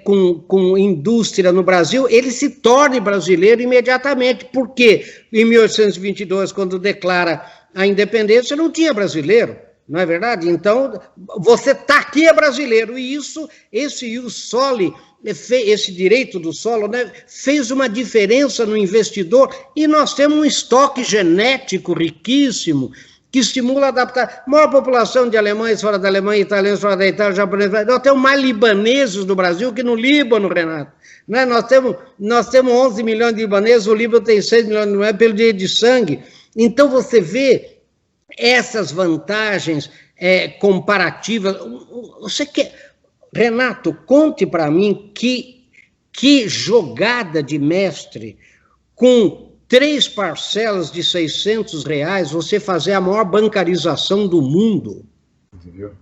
com indústria no Brasil, ele se torne brasileiro imediatamente. Por quê? Em 1822, quando declara a independência, não tinha brasileiro, não é verdade? Então, você está aqui é brasileiro, e esse ius soli, esse direito do solo, né, fez uma diferença no investidor, e nós temos um estoque genético riquíssimo, que estimula a adaptar. Maior população de alemães fora da Alemanha, italianos fora da Itália, japoneses. Nós temos mais libaneses no Brasil que no Líbano, Renato. Né? Nós temos 11 milhões de libaneses, o Líbano tem 6 milhões, não é pelo direito de sangue. Então você vê essas vantagens comparativas. Você quer... Renato, conte para mim que jogada de mestre com 3 parcelas de R$600, você fazer a maior bancarização do mundo. Você viu?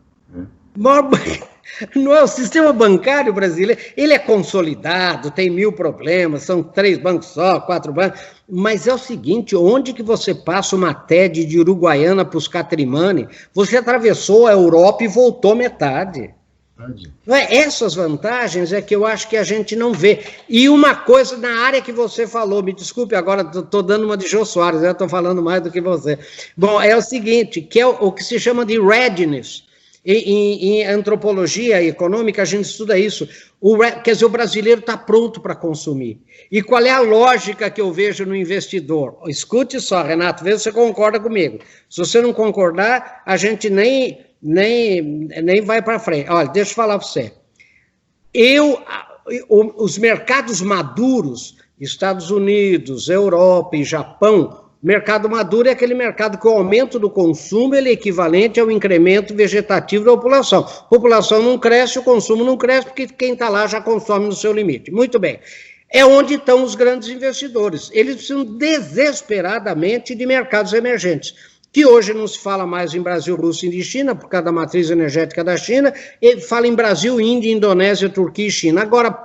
Não é o sistema bancário brasileiro, ele é consolidado, tem 1000 problemas, são 3 bancos só, 4 bancos, mas é o seguinte, onde que você passa uma TED de Uruguaiana para os Catrimani, você atravessou a Europa e voltou metade. Essas vantagens é que eu acho que a gente não vê. E uma coisa na área que você falou, me desculpe agora, estou dando uma de Jô Soares, eu estou falando mais do que você. Bom, é o seguinte, que é o que se chama de readiness. Em antropologia econômica a gente estuda isso. Quer dizer, o brasileiro está pronto para consumir. E qual é a lógica que eu vejo no investidor? Escute só, Renato, vê se você concorda comigo. Se você não concordar, a gente nem vai para frente. Olha, deixa eu falar para você. Os mercados maduros, Estados Unidos, Europa e Japão, Mercado maduro é aquele mercado que o aumento do consumo ele é equivalente ao incremento vegetativo da população. A população não cresce, o consumo não cresce, porque quem está lá já consome no seu limite. Muito bem. É onde estão os grandes investidores. Eles precisam desesperadamente de mercados emergentes, que hoje não se fala mais em Brasil, Rússia e China, por causa da matriz energética da China, ele fala em Brasil, Índia, Indonésia, Turquia e China. Agora,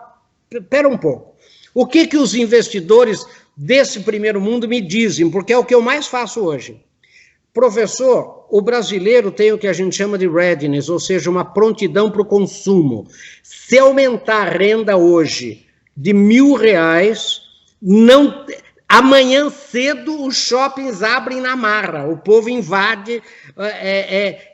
espera um pouco. O que os investidores desse primeiro mundo me dizem? Porque é o que eu mais faço hoje. Professor, o brasileiro tem o que a gente chama de readiness, ou seja, uma prontidão para o consumo. Se aumentar a renda hoje de R$1.000, não... Amanhã cedo os shoppings abrem na marra, o povo invade,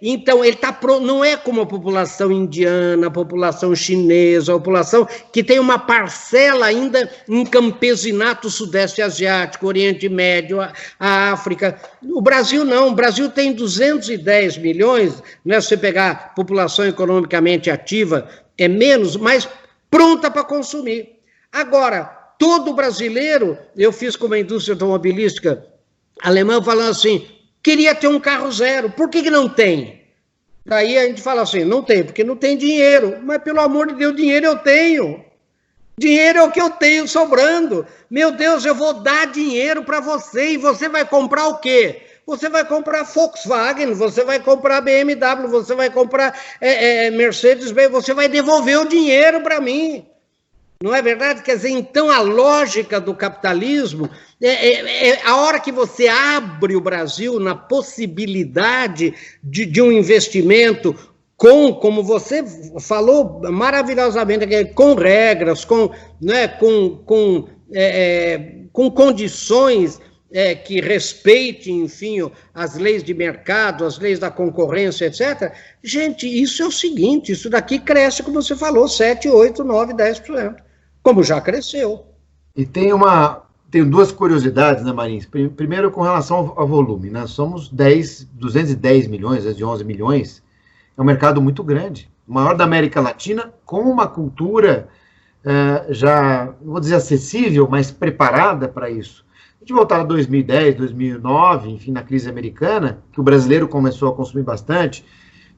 então ele está pronto, não é como a população indiana, a população chinesa, a população que tem uma parcela ainda em campesinato sudeste asiático, Oriente Médio, a África. O Brasil não, o Brasil tem 210 milhões, né, se você pegar a população economicamente ativa, é menos, mas pronta para consumir. Agora, todo brasileiro, eu fiz com uma indústria automobilística alemã falando assim, queria ter um carro zero, por que não tem? Daí a gente fala assim, não tem, porque não tem dinheiro. Mas pelo amor de Deus, dinheiro eu tenho. Dinheiro é o que eu tenho sobrando. Meu Deus, eu vou dar dinheiro para você e você vai comprar o quê? Você vai comprar Volkswagen, você vai comprar BMW, você vai comprar Mercedes-Benz, você vai devolver o dinheiro para mim. Não é verdade? Quer dizer, então a lógica do capitalismo, a hora que você abre o Brasil na possibilidade de um investimento como você falou maravilhosamente, com regras, com condições que respeitem, enfim, as leis de mercado, as leis da concorrência, etc. Gente, isso é o seguinte, isso daqui cresce, como você falou, 7, 8, 9, 10%. Como já cresceu. E tenho duas curiosidades, né, Marins? Primeiro, com relação ao volume, né? Somos 210 milhões, de 11 milhões, é um mercado muito grande, o maior da América Latina, com uma cultura já, não vou dizer acessível, mas preparada para isso. A gente voltar a 2010, 2009, enfim, na crise americana, que o brasileiro começou a consumir bastante,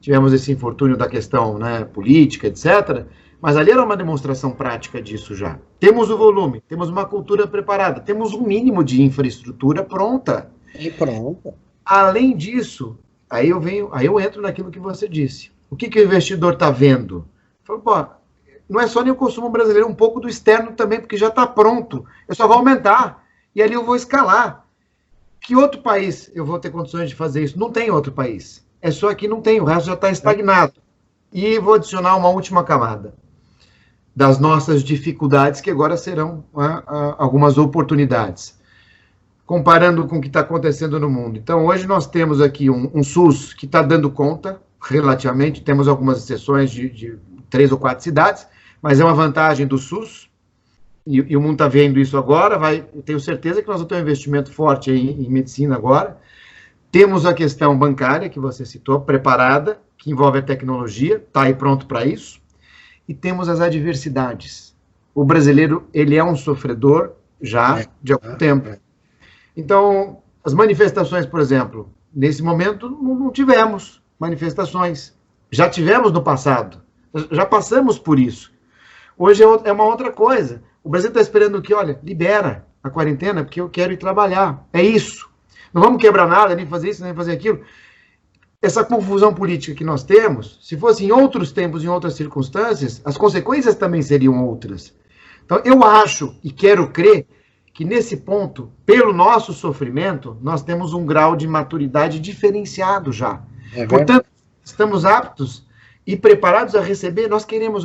tivemos esse infortúnio da questão, né, política, etc., mas ali era uma demonstração prática disso já. Temos o volume, temos uma cultura preparada, temos um mínimo de infraestrutura pronta. E pronto. Além disso, aí eu entro naquilo que você disse. O que o investidor está vendo? Falo, pô, não é só nem o consumo brasileiro, um pouco do externo também, porque já está pronto. Eu só vou aumentar. E ali eu vou escalar. Que outro país eu vou ter condições de fazer isso? Não tem outro país. É só aqui não tem, o resto já está estagnado. E vou adicionar uma última camada das nossas dificuldades, que agora serão algumas oportunidades, comparando com o que está acontecendo no mundo. Então, hoje nós temos aqui um SUS que está dando conta, relativamente, temos algumas exceções de 3 ou 4 cidades, mas é uma vantagem do SUS, e o mundo está vendo isso agora, eu tenho certeza que nós vamos ter um investimento forte em medicina agora. Temos a questão bancária, que você citou, preparada, que envolve a tecnologia, está aí pronto para isso. E temos as adversidades. O brasileiro, ele é um sofredor já de algum tempo. Então, as manifestações, por exemplo, nesse momento não tivemos manifestações. Já tivemos no passado. Já passamos por isso. Hoje é uma outra coisa. O Brasil está esperando que, olha, libera a quarentena porque eu quero ir trabalhar. É isso. Não vamos quebrar nada, nem fazer isso, nem fazer aquilo. Essa confusão política que nós temos, se fosse em outros tempos, em outras circunstâncias, as consequências também seriam outras. Então, eu acho e quero crer que nesse ponto, pelo nosso sofrimento, nós temos um grau de maturidade diferenciado já. Portanto, estamos aptos e preparados a receber, nós queremos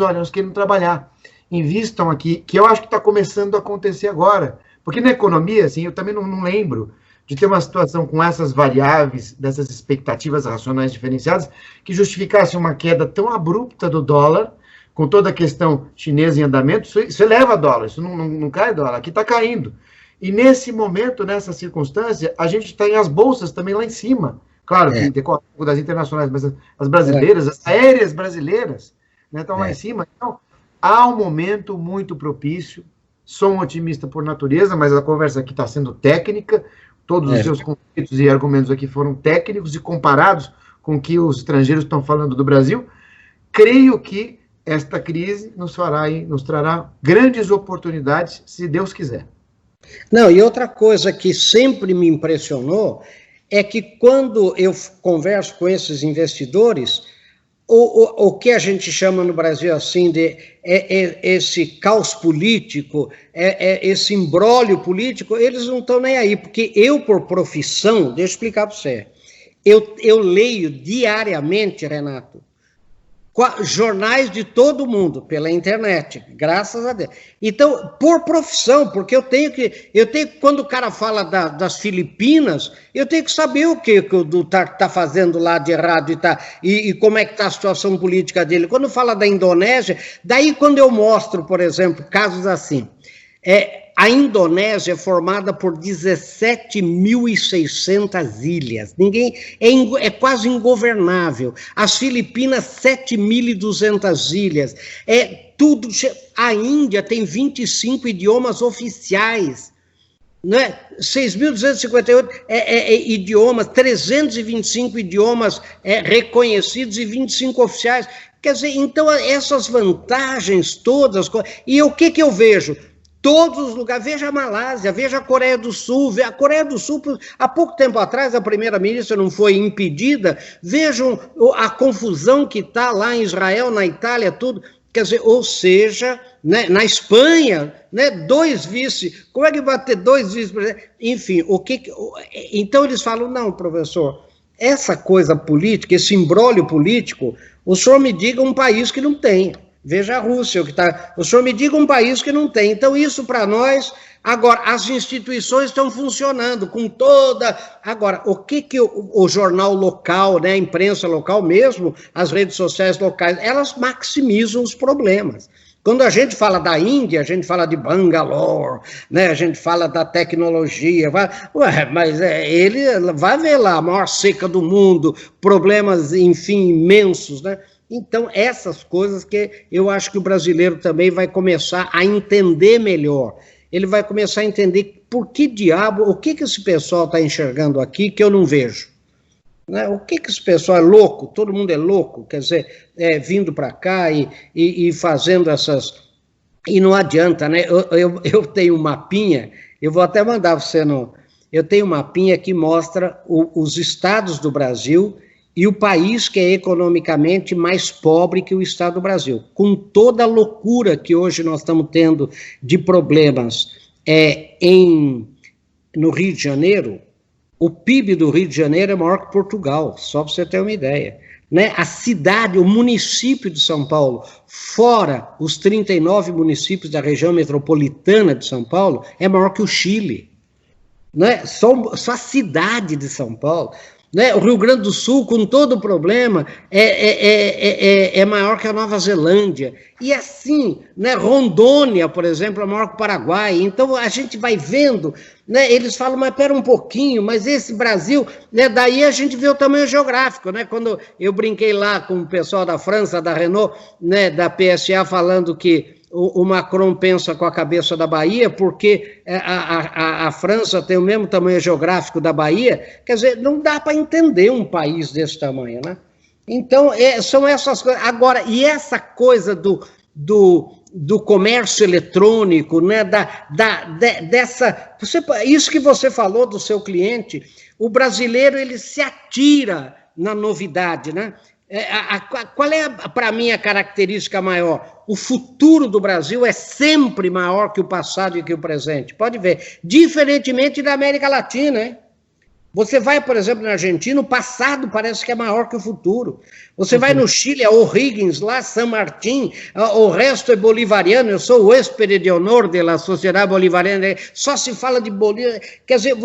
trabalhar. Invistam aqui, que eu acho que está começando a acontecer agora. Porque na economia, assim, eu também não lembro de ter uma situação com essas variáveis, dessas expectativas racionais diferenciadas, que justificasse uma queda tão abrupta do dólar, com toda a questão chinesa em andamento, isso eleva dólar, isso não cai dólar, aqui está caindo. E nesse momento, nessa circunstância, a gente tem as bolsas também lá em cima. Claro, que tem das internacionais, mas as brasileiras, as aéreas brasileiras, né, estão lá em cima. Então, há um momento muito propício. Sou um otimista por natureza, mas a conversa aqui está sendo técnica. Todos os seus conceitos e argumentos aqui foram técnicos e comparados com o que os estrangeiros estão falando do Brasil. Creio que esta crise nos trará grandes oportunidades, se Deus quiser. Não, e outra coisa que sempre me impressionou é que quando eu converso com esses investidores, o que a gente chama no Brasil assim de esse caos político, esse imbróglio político, eles não estão nem aí, porque eu, por profissão, deixa eu explicar para você, eu leio diariamente, Renato, jornais de todo mundo, pela internet, graças a Deus. Então, por profissão, porque eu tenho quando o cara fala das Filipinas, eu tenho que saber o que o tá fazendo lá de errado e como é que está a situação política dele. Quando fala da Indonésia, daí quando eu mostro, por exemplo, casos assim, a Indonésia é formada por 17.600 ilhas. É quase ingovernável. As Filipinas, 7.200 ilhas. Tudo. A Índia tem 25 idiomas oficiais. Né? 6.258 idiomas, 325 idiomas reconhecidos e 25 oficiais. Quer dizer, então, essas vantagens todas. E o que eu vejo? Todos os lugares, veja a Malásia, veja a Coreia do Sul, a Coreia do Sul, há pouco tempo atrás, a primeira-ministra não foi impedida, vejam a confusão que está lá em Israel, na Itália, tudo, quer dizer, ou seja, né, na Espanha, né, 2 vice, como é que vai ter 2 vice-presidentes? Enfim, então eles falam, não, professor, essa coisa política, esse imbróglio político, o senhor me diga um país que não tem. Veja a Rússia, o senhor me diga um país que não tem. Então, isso para nós, agora, as instituições estão funcionando com toda... Agora, o que o jornal local, né, a imprensa local mesmo, as redes sociais locais, elas maximizam os problemas. Quando a gente fala da Índia, a gente fala de Bangalore, né, a gente fala da tecnologia, mas ele vai ver lá, a maior seca do mundo, problemas, enfim, imensos, né? Então, essas coisas que eu acho que o brasileiro também vai começar a entender melhor. Ele vai começar a entender por que diabo, o que esse pessoal está enxergando aqui que eu não vejo. Né? O que esse pessoal é louco? Todo mundo é louco, quer dizer, vindo para cá e fazendo essas... E não adianta, né? Eu tenho um mapinha, eu vou até mandar você Eu tenho um mapinha que mostra os estados do Brasil... e o país que é economicamente mais pobre que o estado do Brasil. Com toda a loucura que hoje nós estamos tendo de problemas no Rio de Janeiro, o PIB do Rio de Janeiro é maior que Portugal, só para você ter uma ideia. Né? A cidade, o município de São Paulo, fora os 39 municípios da região metropolitana de São Paulo, é maior que o Chile. Né? Só a cidade de São Paulo... Né? O Rio Grande do Sul, com todo o problema, é maior que a Nova Zelândia. E assim, né? Rondônia, por exemplo, é maior que o Paraguai. Então, a gente vai vendo, né? Eles falam, mas pera um pouquinho, mas esse Brasil... Né? Daí a gente vê o tamanho geográfico. Né? Quando eu brinquei lá com o pessoal da França, da Renault, né? Da PSA, falando que o Macron pensa com a cabeça da Bahia, porque a França tem o mesmo tamanho geográfico da Bahia, quer dizer, não dá para entender um país desse tamanho, né? Então, são essas coisas. Agora, e essa coisa do comércio eletrônico, né? Isso que você falou do seu cliente, o brasileiro, ele se atira na novidade, né? Qual é, para mim, a característica maior? O futuro do Brasil é sempre maior que o passado e que o presente. Pode ver. Diferentemente da América Latina, hein? Você vai, por exemplo, na Argentina, o passado parece que é maior que o futuro. Você vai no Chile, é O'Higgins, lá, San Martín, o resto é bolivariano. Eu sou o huésped de honor da Sociedade Bolivariana. Só se fala de Bolívia. Quer dizer,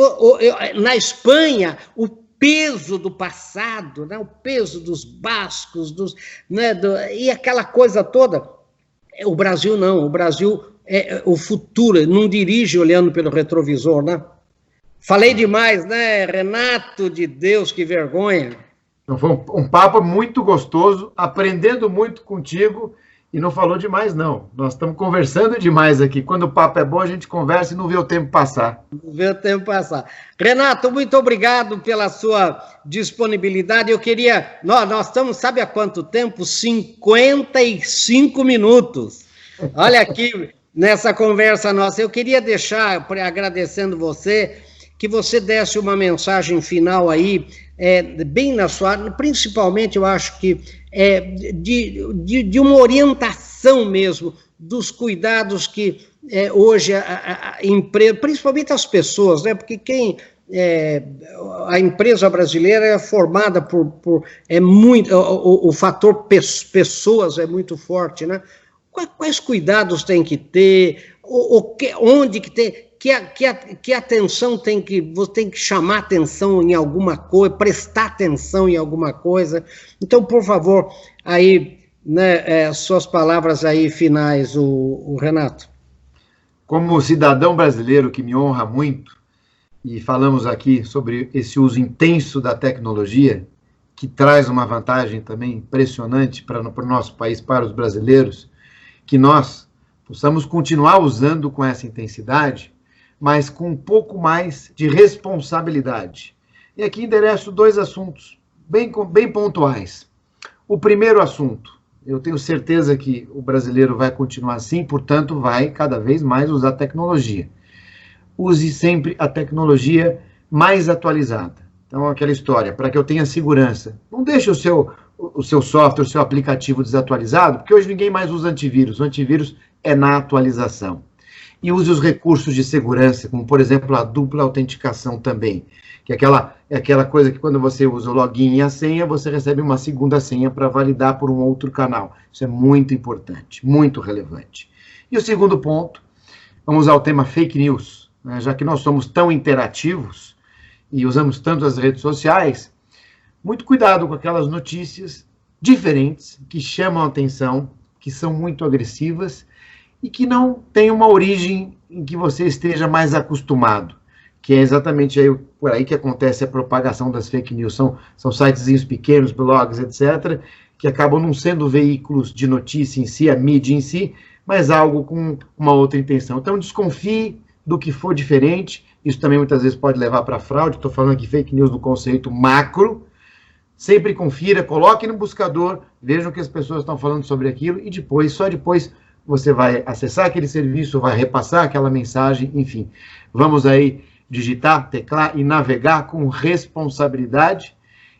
na Espanha, o peso do passado, né? O peso dos bascos, né? E aquela coisa toda. O Brasil não, o Brasil o futuro, não dirige olhando pelo retrovisor, né? Falei demais, né, Renato de Deus, que vergonha. Foi um papo muito gostoso, aprendendo muito contigo E não falou demais, não. Nós estamos conversando demais aqui. Quando o papo é bom, a gente conversa e não vê o tempo passar. Não vê o tempo passar. Renato, muito obrigado pela sua disponibilidade. Eu queria... Nós estamos, sabe há quanto tempo? 55 minutos. Olha aqui, nessa conversa nossa. Eu queria deixar, agradecendo você, que você desse uma mensagem final aí, bem na sua... Principalmente, eu acho que de uma orientação mesmo dos cuidados que hoje a empresa, principalmente as pessoas, né? Porque a empresa brasileira é formada por muito, o fator pessoas é muito forte, né? Quais cuidados tem que ter, onde que tem, que atenção você tem que chamar atenção em alguma coisa, prestar atenção em alguma coisa. Então, por favor, aí, né, suas palavras aí finais, o Renato. Como cidadão brasileiro que me honra muito, e falamos aqui sobre esse uso intenso da tecnologia, que traz uma vantagem também impressionante para o nosso país, para os brasileiros, que nós possamos continuar usando com essa intensidade, mas com um pouco mais de responsabilidade. E aqui endereço 2 assuntos bem pontuais. O primeiro assunto, eu tenho certeza que o brasileiro vai continuar assim, portanto, vai cada vez mais usar tecnologia. Use sempre a tecnologia mais atualizada. Então, aquela história, para que eu tenha segurança. Não deixe o seu software, o seu aplicativo desatualizado, porque hoje ninguém mais usa antivírus. O antivírus é na atualização. E use os recursos de segurança, como, por exemplo, a dupla autenticação também, que é aquela coisa que quando você usa o login e a senha, você recebe uma segunda senha para validar por um outro canal. Isso é muito importante, muito relevante. E o segundo ponto, vamos usar o tema fake news, né? Já que nós somos tão interativos e usamos tanto as redes sociais, muito cuidado com aquelas notícias diferentes, que chamam a atenção, que são muito agressivas, e que não tem uma origem em que você esteja mais acostumado, que é exatamente por aí que acontece a propagação das fake news. São sitezinhos pequenos, blogs, etc., que acabam não sendo veículos de notícia em si, a mídia em si, mas algo com uma outra intenção. Então, desconfie do que for diferente. Isso também muitas vezes pode levar para fraude. Estou falando aqui fake news no conceito macro. Sempre confira, coloque no buscador, veja o que as pessoas estão falando sobre aquilo e só depois, você vai acessar aquele serviço, vai repassar aquela mensagem, enfim. Vamos aí digitar, teclar e navegar com responsabilidade.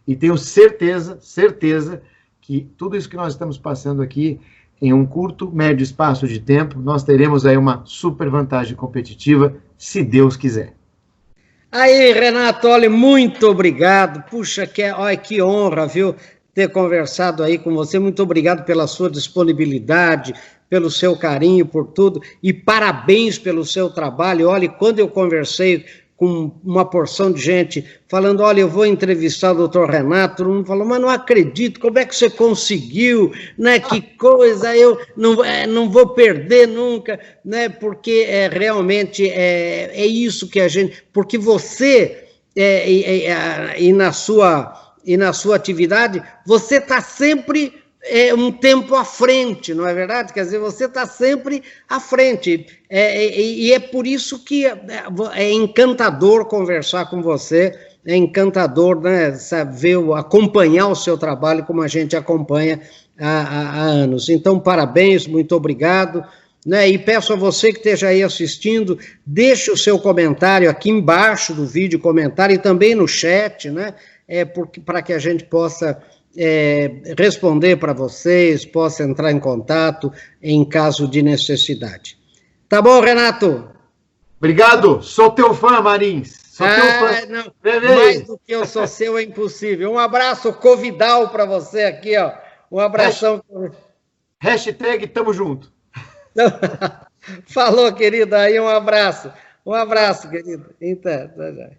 E tenho certeza que tudo isso que nós estamos passando aqui, em um curto, médio espaço de tempo, nós teremos aí uma super vantagem competitiva, se Deus quiser. Aí, Renato, olha, muito obrigado. Puxa, que honra, viu, ter conversado aí com você. Muito obrigado pela sua disponibilidade, pelo seu carinho, por tudo, e parabéns pelo seu trabalho. Olha, quando eu conversei com uma porção de gente falando, olha, eu vou entrevistar o doutor Renato, todo mundo falou, mas não acredito, como é que você conseguiu, né, que coisa, eu não vou perder nunca, né, porque realmente é isso que a gente, porque você, e na sua atividade, você está sempre um tempo à frente, não é verdade? Quer dizer, você está sempre à frente. E é por isso que é encantador conversar com você, é encantador, né, acompanhar o seu trabalho como a gente acompanha há anos. Então, parabéns, muito obrigado. Né, e peço a você que esteja aí assistindo, deixe o seu comentário aqui embaixo do vídeo, comentário, e também no chat, né, para que a gente possa responder para vocês, possa entrar em contato em caso de necessidade. Tá bom, Renato? Obrigado, sou teu fã, Marins. Sou teu fã. Não, mais do que eu sou seu é impossível. Um abraço covidal para você aqui, ó. Um abração. Hashtag tamo junto. Falou, querida, aí um abraço. Um abraço, querido. Então, já.